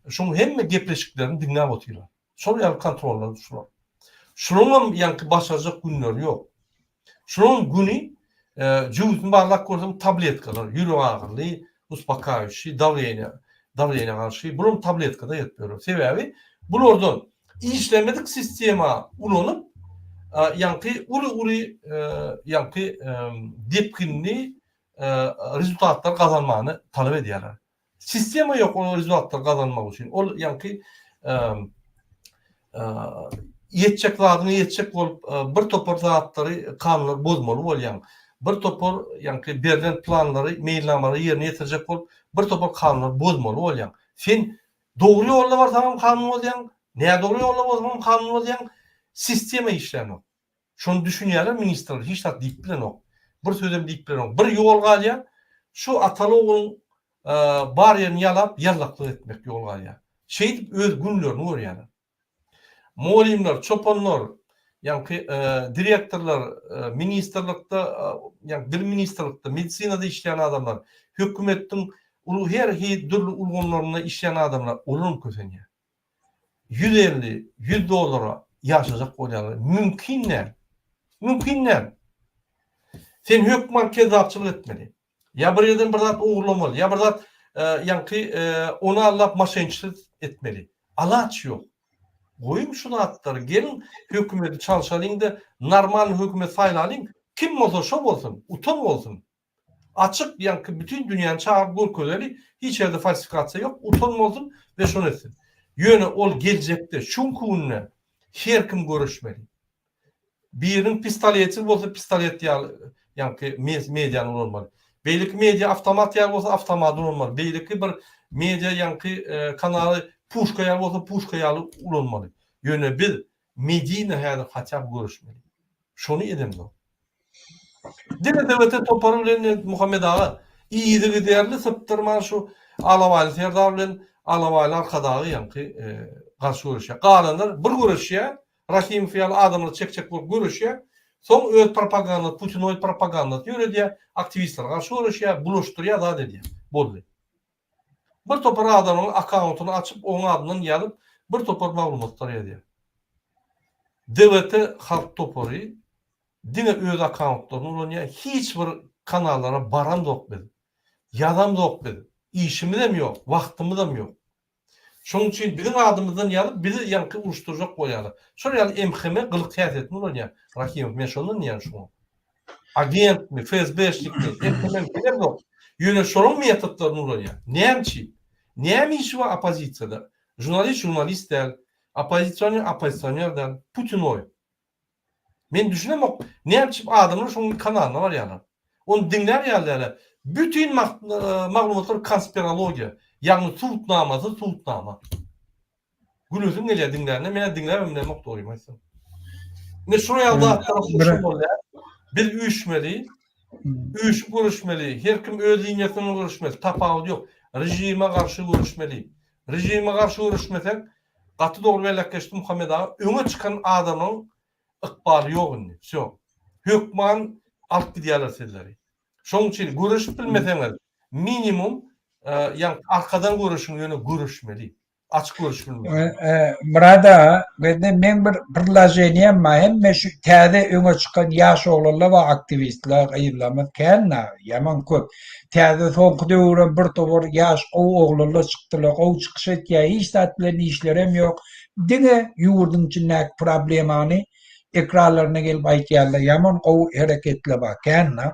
şoň hemme gepleşiklerini dinläp oturýar. Şol ýaly kontrollar şular. Şunun ýa-ni başajak günler ýok. Şunun güni jüwütni barlak görsem tabletkalar, ýürek agyrly, uspakaýuşy, davleýene garşy, bunun tabletkada ýetmiyor. Sebebi bulardan işlemedik sistema ulanyp ýa-ni uly ýa-ni depkinli rezultatlar gazanmany talap edýärler. Sistema ýok o rezultatlar gazanmak üçin. Ol ýa-ni yetjek zadyny yetjek bolup bir topar zatlary kanunlar bozmaly bolýan. Bir topar ýa-ni berilen planlary, meýilnamalary ýerine ýetirjek bolup bir topar kanunlar bozmaly bolýan. Sen dogry ýolda barsaň kanun bolýan, näme dogry ýolda bolsaň kanun bolýan, sistema işlenok. Şonu düşünýärler ministrler, hiç dat diýip bilenok. Bir sözem diýip bilenok. Bir ýol galýar, şu atalyň bar ýerini ýalap, ýallaklyk etmek ýol galýar. Şeýdip öz günlerini görýärler. Muallimler, çopanlar, ýa-ni direktorlar, ministrlikde, ýa-ni bir ministrlikde, medisinada işleyen adamlar, hökümetden her türlü ulgamlaryna işleyen adamlar olum kösenýär. 150-100 dolara ýaşajak bolýarlar. Mümkin. Sen hökümet kezapçylyk etmeli. Ya bir ýerden bir zat oğurlamaly, ya bir zat ýa-ni onu alap maşençilik etmeli. Alaç ýok. Goýun şu zatları gelin hökümeti çalışalyň-da normal hökümet saýlalyň. Kim bolsa şo bolsun, utan bolsun. Açık ýa-ni bütün dünýäni çağırıp görkezeli, hiç ýerde falsifikasiýa ýok, utan bolsun we şonu etsin. Ýöne ol geljekde şun kunna her kim görüşmeli. Biriň pistoleti bolsa pistolet ýa-ni mediany ulamaly. Beýlik media avtomat ýa bolsa avtomat ulamaly. Beýlik bir media ýa-ni kanaly puşka ýa bolsa puşka ýaly ulanmaly. Ýöne biz Medine häzir haçap görüşmeli. Şonu edemdi. Devlete toparım bilen Muhammed ağa iýidi giderli syptyrman şu Alawaly Serdar bilen Alawaly arkadagy ýa-ni garşy görüşýär. Galanlar bir görüşýär. Rahim fiýal adamlar çek bolup görüşýär. Soň öz propaganda, Putinoid propaganda ýöredýär. Aktivistler garşy görüşýär, bulaşdyrýar da edýär. Boldy. Bir topar adamın akkauntyny açyp onun adından ýazyp bir topar maglumatlar ýazýar. Devlete halk topary diňe öz akkauntlaryny ulanýar, hiç bir kanallara baran dok biz. Ýazam dok biz. İşimiz hem ýok, wagtymyz hem ýok. Şoň üçin biziň adymyzdan ýazyp bizi ýa-ni uruşdurjak bolýarlar. Şol ýaly MHM gylyk täzetini ulanýar. Rahimov men şondan ýa şu. Agentmi, FSB-şlikmi, MHM bilen dok. Ýöne şonuň metodlaryny ulanýar. Näme işi var opozisiýada? Jurnalist del, opozisiýner Putinoy. Men düşünemok. Näme adamlar şoň kanalyna bar ýaly. Onu dinler ýaly. Bütün maglumatlar konspirologiya. Ýagny suwutnama. Gülüzüm gelýär dinlerine, men dinlemem demek doýmaýsyn. Ne şu ýalda biz üçmeli, Üç görüşmeli. Her kim öz linyasını görüşmeli. Tapağı yok. Rejime karşı görüşmeli. Rejime karşı görüşmesek katı doğru belirleşti Muhammed Ağa. Öne çıkan adamın ıkbalı yok. Yok. Hükman alt gidiyorlar sizleri. Şoň için görüşüp bilmeseniz minimum yani arkadan görüşün yönü görüşmeli. Açık görüşmeli. Murada men bir birlajeniyem ma hemme şu täze öňe çykan ýaş oglanlar we aktivistler aýylamaz kenna ýaman köp. Täze soňky döwre bir topar ýaş oglanlar çykdylar. O çykyş etýär, hiç zat bilen işlerem ýok. Diňe ýurdun içindäki problemany ekranlaryna gelip aýtýarlar. Ýaman gowy hereketler bar kenna.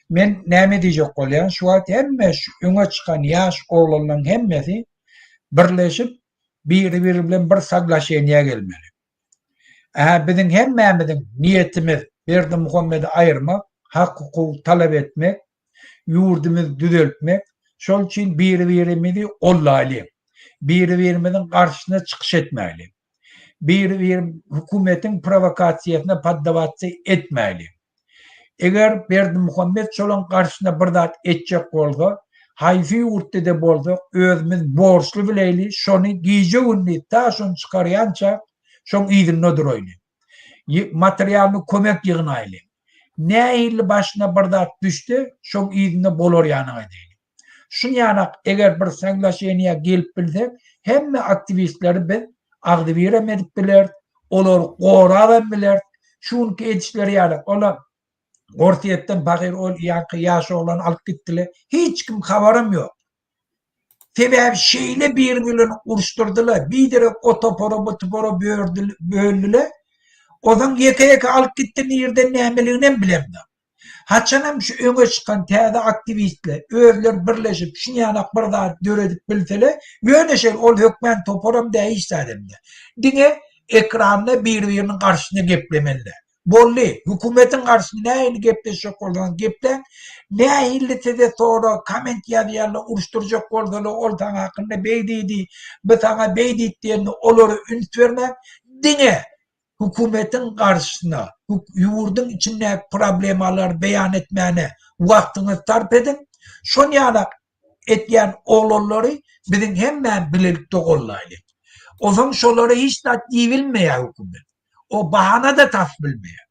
Men näme diýjek bolýan? Şu wagt hemme şu öňe çykan ýaş oglanlaryň hemmesi birleşip biri bilen bir saglaşyňa gelmeli. Biziň hemmemiziň niýetimiz Berdi Muhammedy aýyrmak, hak hukuk talap etmek, ýurdumuzy düzeltmek, şol üçin biri-birimizi gollaýly. Biri-birimiziň garşysyna çykyş etmäli. Biri-bir hökümetiň provokasiýasyna paddawatsy etmäli. Eger Berdi Muhammed şolaň garşysyna bir zat etjek bolsa, hayfi urtede bolsa, özümüz borçlu bileyli, şonu giýje günni ta şonu çykarýança şoň ýygyna durayly. Materialny kömek ýygnayly. Näýli başyna bir zat düşdi, şoň ýygyna bolar ýanyna diýdi. Şunu ýanak eger bir saglaşyňa gelip bilsek, hemme aktivistleri biz agdy beremedip biler, olar goradan biler, şunki etişleri ýanak. Olar Ortaýetden bagir ol ýanky ýaş oglan alyp gitdiler. Hiç kim habarym ýok. Sebäbi şeýle bir bilen uruşdurdylar. Bidire otoporo botoporo böldüler. Odan ýeke alyp gitdiler ýerden nämeligini bilemdi. Haçanam şu öňe çykan täze aktivistler özler birleşip şu ýanak bir zat döredip bilseler, ýöneşel ol hökmen toporam däýiş adamda. Diňe ekranda bir-biriniň garşysyna geplemeliler. Bolly, hükümetin karşısında näýili gepleşik boldan geplen, näýili tede sonra komment ýazýarlar, uruşturjak bolsalar, ol taň hakynda beýdidi, bu taňa beýdidi diýeni olary üns bermek, diňe hükümetin karşısına, ýurdun içindäki problemalary beýan etmäne wagtyňyzy sarp edin. Şonu ýanak etýän oglanlary biziň hemme bilelikde gollaýly. Ozan şolary hiç zat diýilmeýär hükümet. O bahana da tas bilmeýär.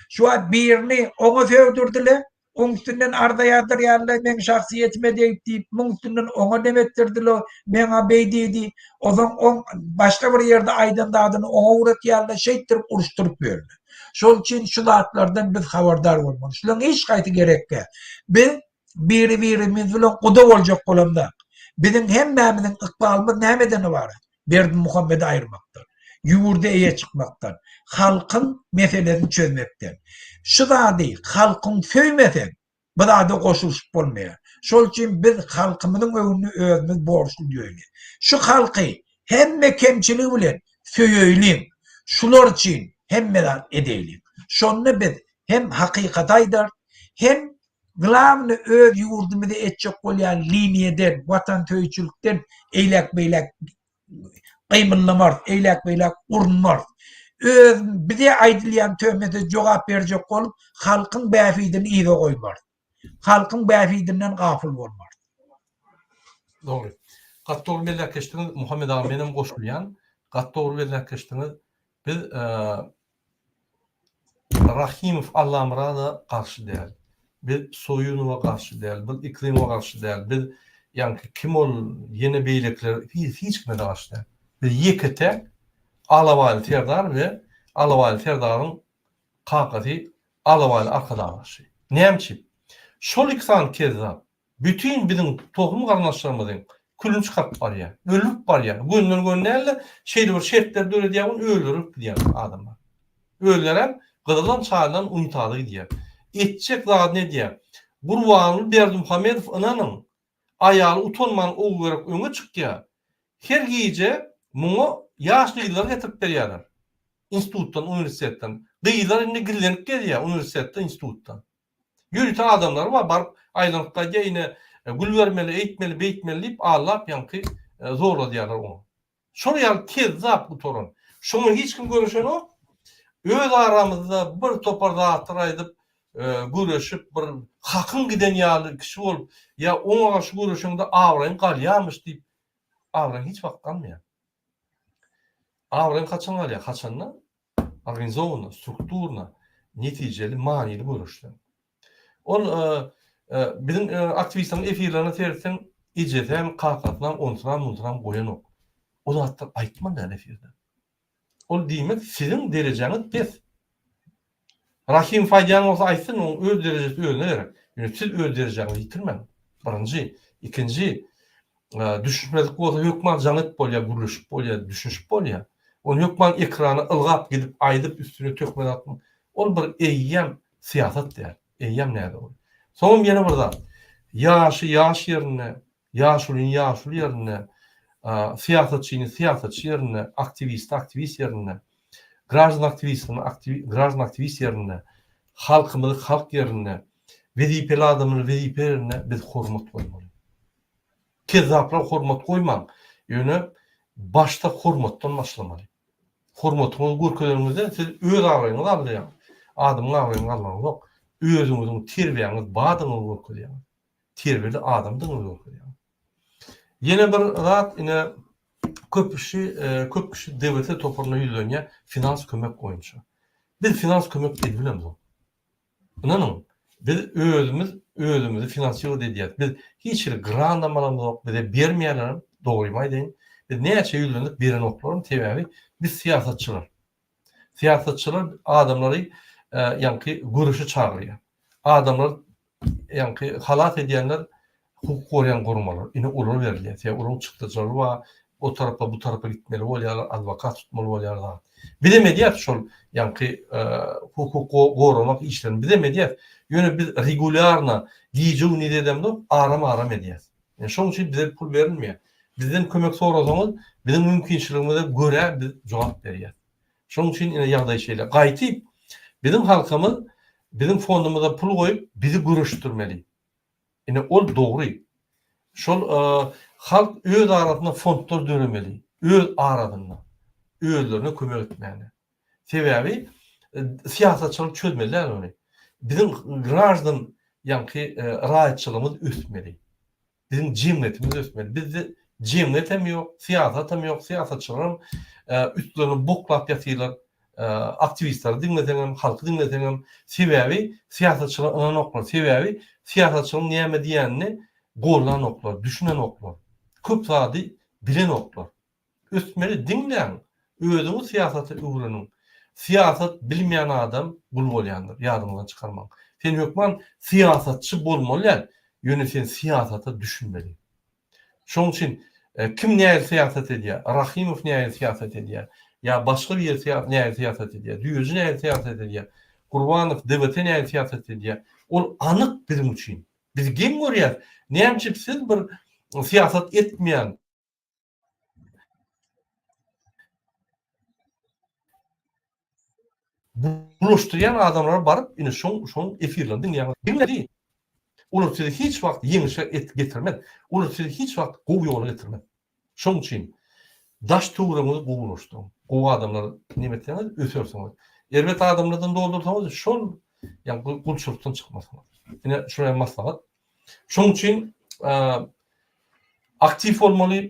Şu an birini oňa söwdürdiler, oň üstünden arda ýazdyrýarlar, men şahsiýetime diýip, muň üstünden oňa demetdirdiler, meňa beýdidi. Ozan on başga bir ýerde aýdandadyny oňa uratýarlar, şeýtirip uruşturup berdiler. Şol üçin şu zatlardan biz habardar bolmaly. Şulaň hiç gaýty gerekkä. Biz biri-birimiz bilen guda boljak bolamda. Biziň hemmemiziň ykbalymyz nämeden ibaret? Berdi Muhammedy aýyrmakdan. Ýurda eýe çykmakdan, halkın meselelerini çözmekten. Şu da değil, halkın söýmesen, bu da goşulşyp bolmaýar. Şol üçin biz halkymyzyň öňünde özümiz borçly diýeli. Şu halky hemme kemçiligi bilen söýeýlim. Şular üçin hemmeler edeylim. Şonu biz hem hakykat aýdar, hem glavny öz ýurdumyzda etjek bolýan liniýeden, watan töýçilikden eýlek-beýlek qymyllamar, eýlek-beýlek urunmar. Bize aýdylýan töhmete jogap berjek bolup, halkyň bäfidini ýyga goýmar. Halkyň bäfidinden gafil bolmar. Doğru. Gatdogry belläkeşdiňiz Muhammed Ağa menem goşulýan. Gatdogry belläkeşdiňiz biz Rahimov Allamrada karşı däl. Biz Soyunowa karşı däl, biz Ikrimowa karşı däl. Biz ýani kim ol ýene beýlekler hiç kime karşı däl. Biz ýekete Alawaly Serdar we Alawaly Serdaryň kakaty Alawaly arkadaşy. Näme? Şol iksan kezdap bütün biziň toplum garnaşlarymyzyň külünç çykaryp barýar, ölüp barýar. Günden günnäle şeýle bir şertler döredýän, öldürüp gidýär adamlar. Öldürem gyzylan çağdan unutaly diýär. Etjek zat ne diýär? Gurbanly Berdi Muhammedow ananyň aýaly utanman oğul gerek öňe çykýar. Her gece muňa ýaşlylar getirip berýärler. Institutdan, universitetden. Gyýlar indi gillenip gelýär universitetden, institutdan. Ýürüten adamlar var, baryp aýlanykda ýene gül bermeli, eýtmeli, beýtmeli diýip allap ýanky zorladýarlar onu. Şol ýaly kezzap bu torun. Şonu hiç kim görüşen ok. Öz aramızda bir topar zatlar aýdyp görüşüp bir hakyn giden ýaly kişi bolup ya oňa şu görüşüňde awraň galýarmyş diýip awraň hiç wagt galmaýar. Awraň kaçan galýar? Kaçanna organizowany, strukturna, netijeli, manili görüşler. Ol bizim aktivistlerin efirlerine tersen iceten kakatlan ontran goyan ok. O da hatta aytman da efirde. Ol diýmek sizin derejeniz pes. Rahim faydan olsa aýtsyn, o öz derejesi özüne gerek. Yani siz öz derejenizi yitirmen. Birinci, ikinci, düşünmedik bolsa hökman janyp bolýar, guruluşyp bolýar, düşünşip bolýar. Onu hökman ekrana ılgap gidip aydyp üstüne tökmen atma. Ol bir eýýem siýasat der. Eýýem näde ol? Soňam ýene birden ýaş ýerine, ýaşulyň ýaşuly ýerine, siýasatçyny siýasatçy ýerine, aktivist ýerine, grażan aktivist ýerine, halkymyzy halk ýerine, wezipeli adamyny wezipe ýerine biz hormat goýmaly. Kezzaplar hormat goýmaň. Ýöne başta hormatdan başlamaly. Hormatyňyzy görkezlerimizde siz öz awraňyňyzy alýar. Adamyň awraňyny almaň yok. Özüňiziň terbiýeňiz badyňyzy görkezleýär. Terbiyeli adamdyňyzy görkezleýär. Ýene bir zat ine köp kişi devlete toparlana ýüzlenýär finans kömek goýunça. Biz finans kömek edilmemiz. Inanyň, biz özümizi finansiýa edýär. Biz hiç bir grant amalymyz yok, bize bermeýärler, dogrymaýdy. Biz näçe ýüzlendik beren oklaryň sebäbi biz siýasatçylar adamlary ýanky görüşe çagyrýar. Adamlar ýanky halat edýänler hukuk goýan gurmalar, ine ular berilýär. Ýa ular çykdyjary we o tarafa bu tarafa gitmeli bolýar, advokat tutmaly bolýar. Bilemedýär şol ýanky hukuk goramak işlerini bilemedýär. Ýöne biz regularna giýjüň ne dedimdi, aram edýär. Yani şoň üçin bize pul berilmeýär. Bizden kömek sorasaňyz, bizim mümkinçiligimize göre biz jogap berýär. Şoň üçin ine ýagdaý şeýler gaýtyp bizim halkymyz bizim fondumyza pul goýup bizi görüşdirmeli. Ine ol dogry. Şol halk öz arasyna fondlar dönemeli. Öz arasyna. Özlerine kömek etmeli. Sebäbi siýasatçylyk çözmeliler onu. Bizim grażdan ýanky raýatçylygymyz ösmeli. Bizim jemgyýetimiz ösmeli. Bizde jemgyýet hem ýok, siýasat hem ýok, siýasatçylar üstlerini boklap ýatylar. Aktivistler dinleteňem, halky dinleteňem, sebäbi siýasatçylar anan oklar, sebäbi siýasatçylyň näme diýänini golan oklar, düşünen oklar. Köp zady bilen oklar. Ösmeli dinleň, özüňiz siýasaty öwreniň. Siýasat bilmeýän adam bul bolýandyr, ýadymdan çykarmaň. Sen hökman siýasatçy bolmaly, ýöne sen siýasata düşünmeli. Şoň üçin kim näme siýasat edýär? Rahimow näme siýasat edýär? Ya başka bir yer siyaset ediyor. Düýüji näme siyaset ediyor. Gurbanow devlete näme siyaset ediyor. Ol anyk bizim üçin. Biz kim görýär? Näme siz bir siyaset etmeýän buluşturýan adamlar barıp ine şoň efirlerden dinleýär. Bilmedi. Olar size hiç wagt ýeňişe getirmez. Olar size hiç wagt gowy ýola getirmez. Şoň üçin daş tuğramızı buluştu. O adamlar nimetlerini ösüyorsunuz. Elbette adamlardan doldursanız şol yani kulçuluktan çıkmasınız. Yine şuraya maslahat. Şunun için aktif olmalı,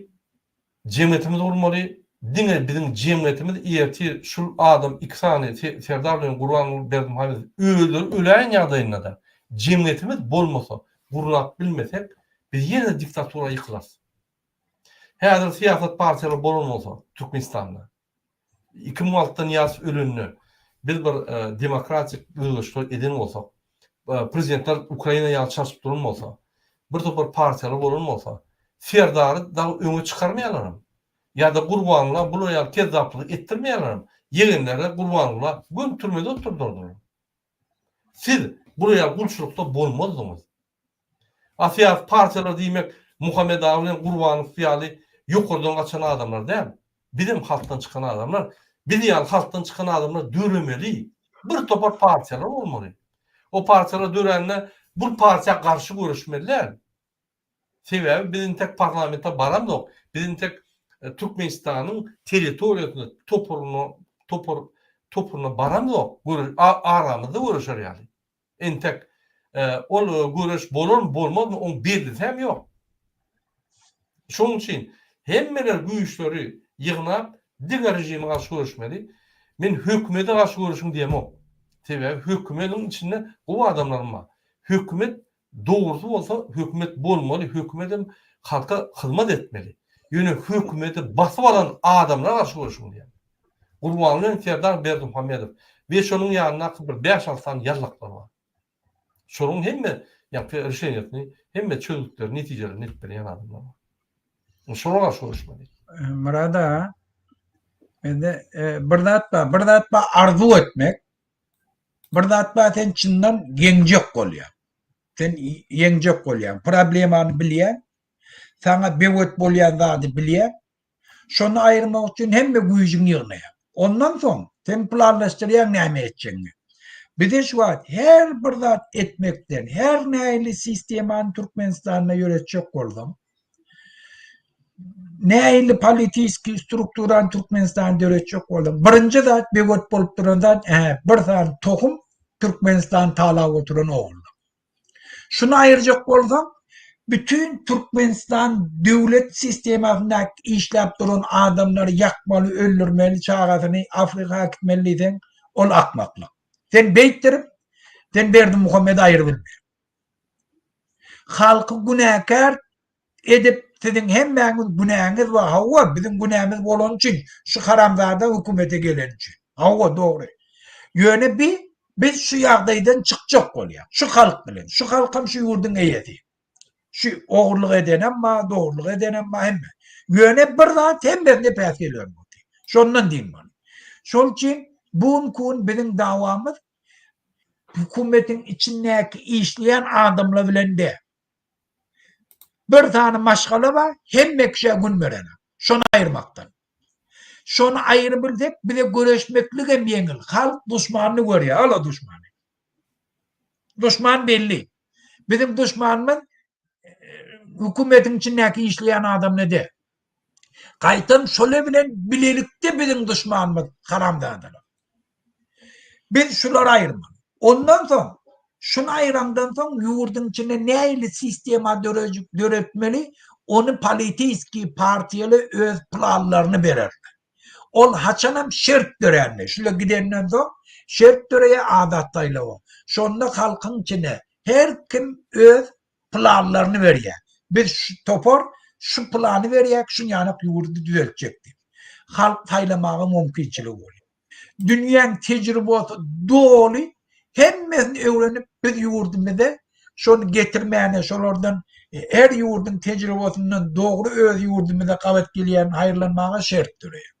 cemiyetimiz olmalı. Dine bizim cemiyetimiz iyeti şu adam iki saniye Serdarlyň Gurban Berdimuhammed ölen ýagdaýynda da cemiyetimiz bolmasa, gurulap bilmesek biz ýene diktatura ýykylars. Häzir siýasat partiýalary bolanmasa Türkmenistanda 2006-dan ýas ölünni biz bir demokratik öýleşik eden bolsak, prezidentler Ukraina ýaly çarşyp durulmasa, bir topar partiýalar bolanmasa, Serdary da öňe çykarmaýarlar. Ya da gurbanlar bular ýaly kezzaplyk etdirmeýärler. Ýegenlere gurbanlar gün türmede oturdurdylar. Siz bular ýaly gulçulukda bolmadýňyz. Asiýat partiýalar diýmek Muhammed Awliň Gurbanow ýaly ýokurdan gaçan adamlar däl. Bizim halktan çıkan adamlar, biz ýaly halktan çıkan adamlar döremeli. Bir topar partiýalar bolmaly. O partiýalar dörende bu partiýa garşy görüşmeliler. Sebäbi bizim tek parlamentda baram ýok. Bizim tek Türkmenistanyň territoriýasyna topuruna baram ýok. Aramyzda görüşer ýaly. Entek ol görüş bolur mu bolmaz mı onu belli hem yok. Şoň üçin hemmeler güýçleri ýygnap diňe rejime garşy görüşmeli. Men hökümete garşy görüşüm diýemok. Sebäbi hökümetin içinde bu adamlar var. Hökümet doğrusu bolsa hökümet bolmaly, hökümetim halka hyzmat etmeli. Ýöne hökümeti basyp alan adamlar garşy görüşüm diýen. Gurbanlyň Serdar Berdimuhammedow we şonuň ýanyna bir 5-6 tane ýazlyklar bar. Şonuň hemme ýa-da reşeňetini hemme çözdükleri netijelerini etdirýän adamlar bar. Şonuň garşy görüşmeli. Murada mende bir zat arzu etmek, bir zat sen çyndan ýeňjek bolýar. Sen ýeňjek bolýar. Problemany bilýän, sana bewet bolýan zaty bilýän. Şonu aýyrmak üçin hemme güýjüň ýygnaýar. Ondan soň sen planlaşdyrýan näme etjeňi. Bide şu wagt her bir zat etmekden, her näili sistemany Türkmenistana ýöretjek boldum. Näili politik strukturan Türkmenistana ýöretjek boldum. Birinji zat bewet bolup duran zat bir zat tohum Türkmenistan talap oturan oğul. Şunu aýyrjak bolsam, bütün Türkmenistan döwlet sisteminde işläp duran adamları yakmaly, öldürmeli, çağasyny Afrika gitmeliden ol akmaklyk. Sen beýtdirip, sen Berdimuhammed aýyr bilme. Halky günäkär edip sizin hemmäňiz günäňiz we hawa bizim günämiz bolan üçin şu haramzada hökümete gelen üçin. Hawa dogry. Ýöne biz şu ýagdaýdan çykjak bolýar. Şu halk bilen, şu halkam şu ýurdun eýedi. Şu oğurluk edenem ma, doğruluk edenem ma hemme. Ýöne bir zat hemmesine päs gelýär bu. Şondan diýim ben. Şol üçin bugun bizim dawamyz hökümetin içindäki işleyen adamlar bilen de. Bir tane maşgala bar, hemme kişi gün berene. Şonu aýyrmakdan. Şonu aýyryp bilsek, bize göreşmeklik hem ýeňil. Halk düşmanyny görýär, ala düşmany. Düşman belli. Bizim düşmanymyz hökümetin içindäki işleyen adam nede? Gaýtan şole bilen bilelikde bizim düşmanymyz haramzadalar. Biz şulara aýyrmak. Ondan soň şunu aýrandan soň ýurdun içinde näili sistema döretmeli, onu politik partiýaly öz planlaryny berer. Ol haçanam şert döränli. Şula gidenden soň şert döreýe adat taýlaw. Şonda halkyň içinde her kim öz planlaryny berýär. Biz şu topor şu plany berýäk, şu ýanyk ýurdu düzeltjekdi. Halk taýlamagy mümkinçiligi bolýar. Dünýäň tejribesi doly hemmesini öwrenip biz ýurdumyzda şonu getirmäne, şolardan her ýurdun tejribesinden dogry öz ýurdumyzda gabat gelýän haýyrlanmaga şert döreýär.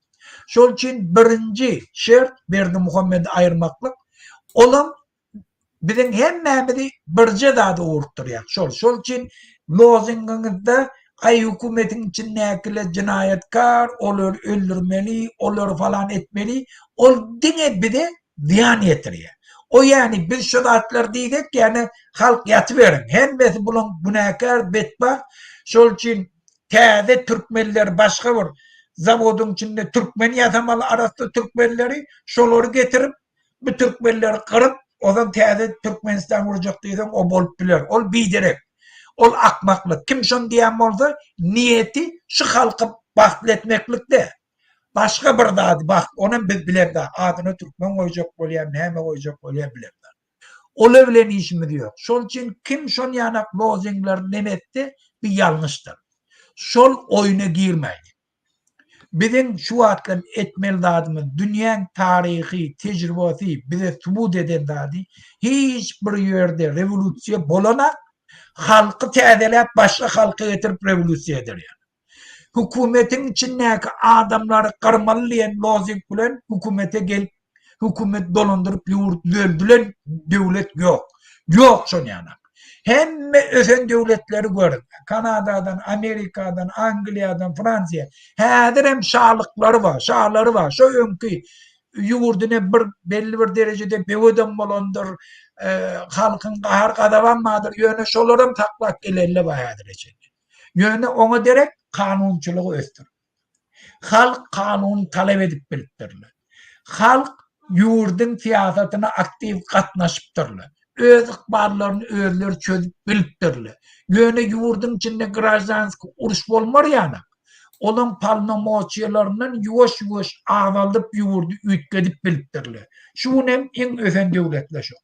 Şol üçin birinji şert Berdimuhammed aýyrmaklyk. Olam bizim hemmämizi birje zady urtdurýar. Şol üçin lozungyňyzda ay hökümetin içindäkiler jinayatkar, olar öldürmeli, olar falan etmeli, ol diňe bize ziyan ýetirýär. O yani biz şu zatlar diýdik, yani halk ýatyberin. Hemmesi bulan günäkär, betbar. Şol üçin täze türkmenler başga bir zawodyň içinde türkmen ýatamaly arasynda türkmenleri şolary getirip bu türkmenleri kırıp odan täze Türkmenistan urjak diýsen o bolup biler. Ol biderek. Ol akmaklyk. Kim şonu diýen bolsa niyeti şu halky bahtly etmeklikde. Başga bir zady bak, onu biz bilen de adyny türkmen goýjak bolýar, näme goýjak bolýar bilen. Ola bilen işimiz ýok. Şol üçin kim şonu ýanak lozingler nemetdi, bir ýalňyşdyr. Şol oýuna girmeýdi. Bizim şu wagtdan etmeli zadymyz dünýäň taryhy, tejribesi bize subut eden zady hiç bir ýerde rewolusiýa bolana halky täzelep başga halka getirip rewolusiýa eder. Hükümetin içindäki adamlary garmalyyan lozing bilen hükümete gelip hükümet dolandırıp ýurtdy döwlet ýok. Ýok şonu ýanak. Hemme ösen döwletleri gördük. Kanadadan, Amerikadan, Angliýadan, Fransiýa. Häzir hem şahlykları bar, şahlary bar. Şo öňki ýurduny bir belli bir derejede beweden bolandyr, halkyň gahar gadawanmadyr. Ýöne şolaram taklak gelelle bar häzirçe. Ýöne oňa derek kanunçylygy östür. Halk kanun talep edip bilipdirler. Halk ýurdun siýasatyna aktiv gatnaşypdyrlar. öz ıkbarlaryny özleri çözüp bilipdirler. Ýöne ýurdun içinde grajdansk uruş bolmar ýana. Olan palnamoçyalarından ýuwaş-ýuwaş awalyp ýurdu üýtgedip bilipdirler. Şunem iň öfen döwletler şo.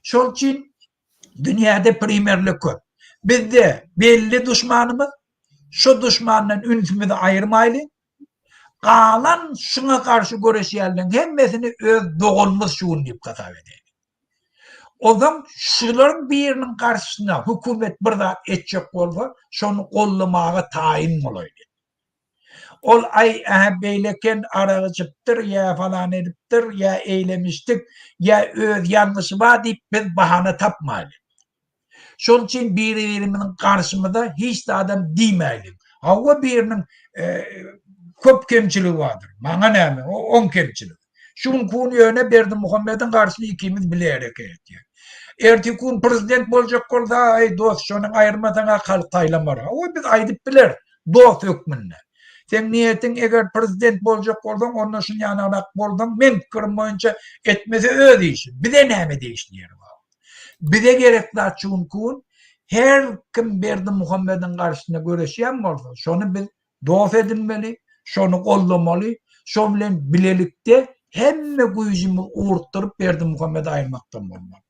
Şol üçin dünýäde primerlik köp. Bizde belli düşmanymyz, şu düşmandan ünitimizi ayırmaýly. Galan şuna karşı göreşýärlerin hemmesini öz dogalmaz şuun diýip gasap edýär. Ozam şuların birinin karşısına hükümet bir zat etjek bolsa, şonu gollamaga taýin bolaýdy. Ol ay beýleken aragıçypdyr, ýa falan edipdir, ýa eýlemişdik, ýa öz ýanlysy bar diýip biz bahana tapmaýly. Şol üçin biri-biriniň karşymyzda hiç de adam diýmäýli. Hawa biriniň köp kemçiligi bardyr. Maňa näme? O 10 kemçilik. Şuň kun ýöne Berdi Muhammediň garşyny ikimiz bilerek etdik. Erti kun prezident boljak bolsa, ay dost şonuň aýyrmasaňa halk taýlamar. O biz aýdyp biler dost hökmünde. Sen niýetiň eger prezident boljak bolsaň, onda şuň ýanarak bolsaň, men pikirim boýunça etmese öz işi. Bize näme diýişdiýär bu? Bize gerekli şuň kun her kim Berdi Muhammediň garşyna göreşýän bolsa, şonu biz dost edinmeli, şonu gollamaly, şo bilen bilelikde hemme güýjümi uğurtdyryp Berdi Muhammedi aýyrmakdan bolmaly.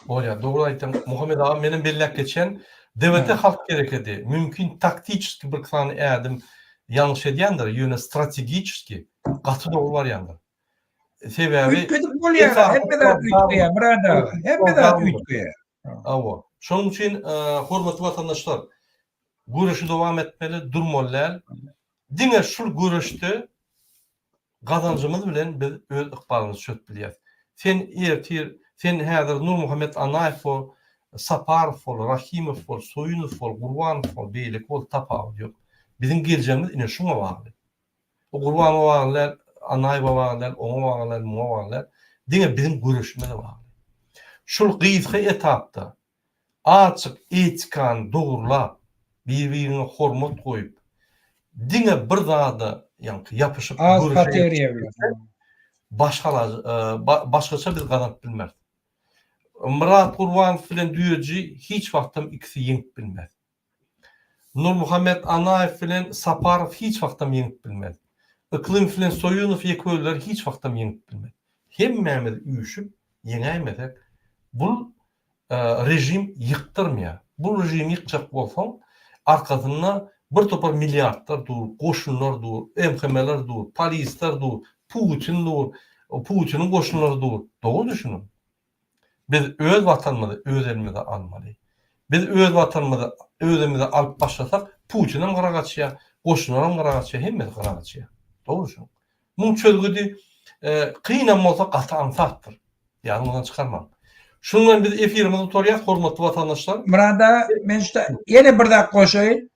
Oya doğru aýtdym. Muhammed ağa menen belläp geçen devlete halk gerekedi. Mümkin taktiçki bir kısany ädim yanlış edýändir, ýöne strategiçki gaty dogry bar ýandyr. Sebebi Ütgedip bolýar, hemme zat ütgeýär, Murada, hemme zat ütgeýär. Awa. Şonuň üçin hormatly watandaşlar, güreşi dowam etmeli, durmalylar. Diňe şul güreşde gazanjymyz bilen biz öz ykbalymyzy çötbilýär. Sen häzir Nur Muhammed Anaýew bol, Saparov bol, Rahimov bol, Soýunow bol, Gurbanow bol, beýlik bol tapaw ýok. Biziň geljeğimiz ine şuňa bagly. O Gurbanow bagly, Anaýew bagly, oňa bagly, muňa bagly. Diňe biziň güreşimiz bagly. Şul gyýsy etapda açyk etikan dogurlap, bir-birine hormat goýup, diňe bir zada ýapyşyp görüşýär. Başgaça biz gazanıp bilmez. Murat Gurbanow bilen düýeji hiç wagtym ikisi ýeňip bilmez. Nur Muhammed Anaýew bilen Saparov hiç wagtym ýeňip bilmez. Iklim bilen Soýunow ýekölleri hiç wagtym ýeňip bilmez. Hemmemiz üýüşüp ýeňäýmesek, bu rejim ýyktyrmaýar. Bu rejim ýykjak bolsaň, arkasynda bir topar milliardlar dur, goşunlar dur, MHM'ler dur, polisler dur, Putin dur, Putin'in goşunları dur. Doğru düşünün. Biz öz watanymyzy öz elimizde almaly. Biz öz watanymyzy öz elimizde alıp başlasak, Putin'in garagaçya, goşunlaryň garagaçya, hemme garagaçya. Doğru düşünün. Bu çözgüdi kıynan bolsa gatansaktır. Yani ondan çıkarmam. Şundan biz efirimizi tutarýar, hormatly watandaşlar. Murada, men ýene bir dakika goşaýyn.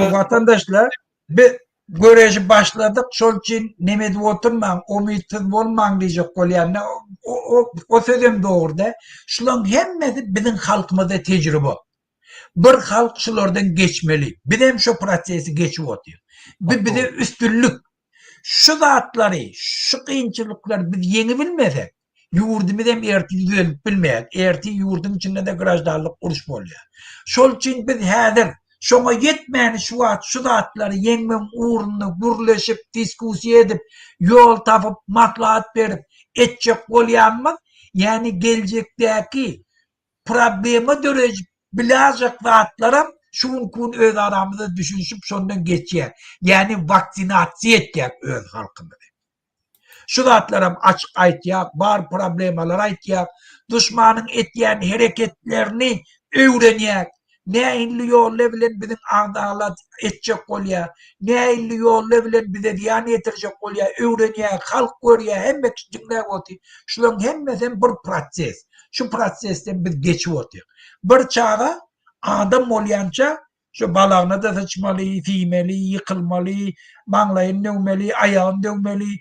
Watandaşlar, biz göreji başladık, şol için neme diýip oturmaň, umytsiz bolmaň diýjek bolýar. O sözüm dogry. Şularyň hemmesi biziň halkymyzda tejribe. Bir halk şulardan geçmeli. Biz hem şu prosesi geçip otýar. Bize üstünlük. Şu zatlary, şu kynçylyklar biz ýeňi bilmesek, ýurdumyz hem erti düzelip bilmeýär. Erti ýurdun içinde de grajdanlyk uruş bolýar. Şol için biz häzir şoňa ýetmäni şu zatlary ýeňmen uğrunda gürleşip, diskusiýa edip, ýol tapyp, maslahat berip etjek bolýanmyz. Yani geljekdäki problema dörecip biläjek zatlaram şuň kun öz aramyzda düşünşip şondan geçýär. Yani vaksinasiýa etjek öz halkymyzy. Şu zatlaram açyk aýtýar, bar problemalar aýtýar, düşmanyň etýän hereketlerini öwrenýär. Näinli ýolla bilen biziň agdalat etjek bolýar, näinli ýolla bilen bize diýan ýetirjek bolýar, öwrenýär, halk görýär, hemme kiçikler bolýar. Şularyň hemmesi bir proses. Şu prosesden biz geçip otýar. Bir çağa adam bolýança şu balagyna da saçmaly, fiýmeli, ýykylmaly, maňlaýyn döwmeli, aýagyny döwmeli,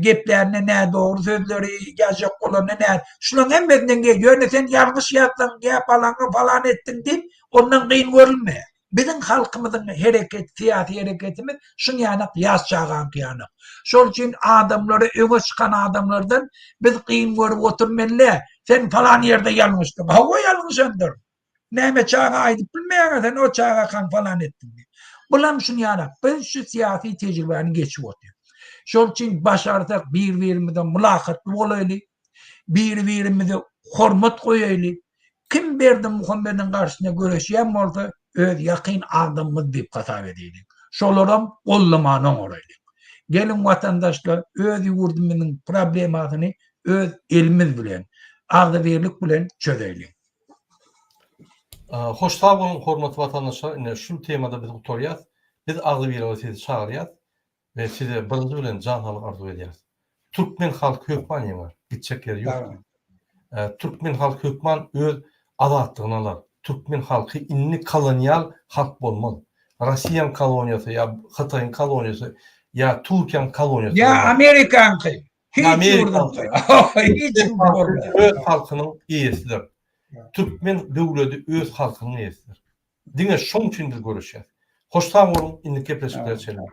geplerine nä dogry sözleri ýazjak bolany nä. Şularyň hemmesinden gelýär. Sen ýalňyş ýazsaň, gep falan etdiň diýip ondan gyn görülmeýär. Biziň halkymyzyň hereket, siýasy hereketimiz şuň ýanyk ýazjagan ýanyk. Şol üçin adamlary öňe çykan adamlardan biz gyn görüp oturmalylar. Sen falan yerde yanlıştın. Ha o yanlışındır. Näme çağa aýdyp bilmeýän o çağa kan falan etdim. Bulam şunu ýa-da biz şu siyasi tejribäni geçip otýar. Şol üçin başarsak bir-birimizden mulahatly bolaýly, bir-birimize hormat goýaýly. Kim berdi Muhammedin karşısına göreşýän bolsa öz ýakyn adamymyz diýip hasap edýlik. Şolaram gollamanyň oraýly. Gelin vatandaşlar öz ýurdumyzyň problematyny öz elimiz bilen, agdybirlik bilen çözeýlik. Hoş sağ olun hormatly vatandaşlar. Ine şu temada biz oturýas. Biz Agdybiýerge sizi çağırýas we size birinji bilen jan halyk arzu edýäs. Türkmen halky hökmanyň bar. Gitjek ýeri ýok. Türkmen halky hökman öz azatlygyny alar. Türkmen halky inni kolonial halk bolmaly. Russiýan koloniýasy ýa Hytaýyň koloniýasy ýa Türkiýanyň koloniýasy. Ya Amerikanky. Hiç Amerikanky. Hiç öz halkynyň ýesidir. Türkmen döwleti öz halkynyň ýesidir. Diňe şoň üçin biz görüşýär. Hoş sağ olun, indi kepleşikler çelim.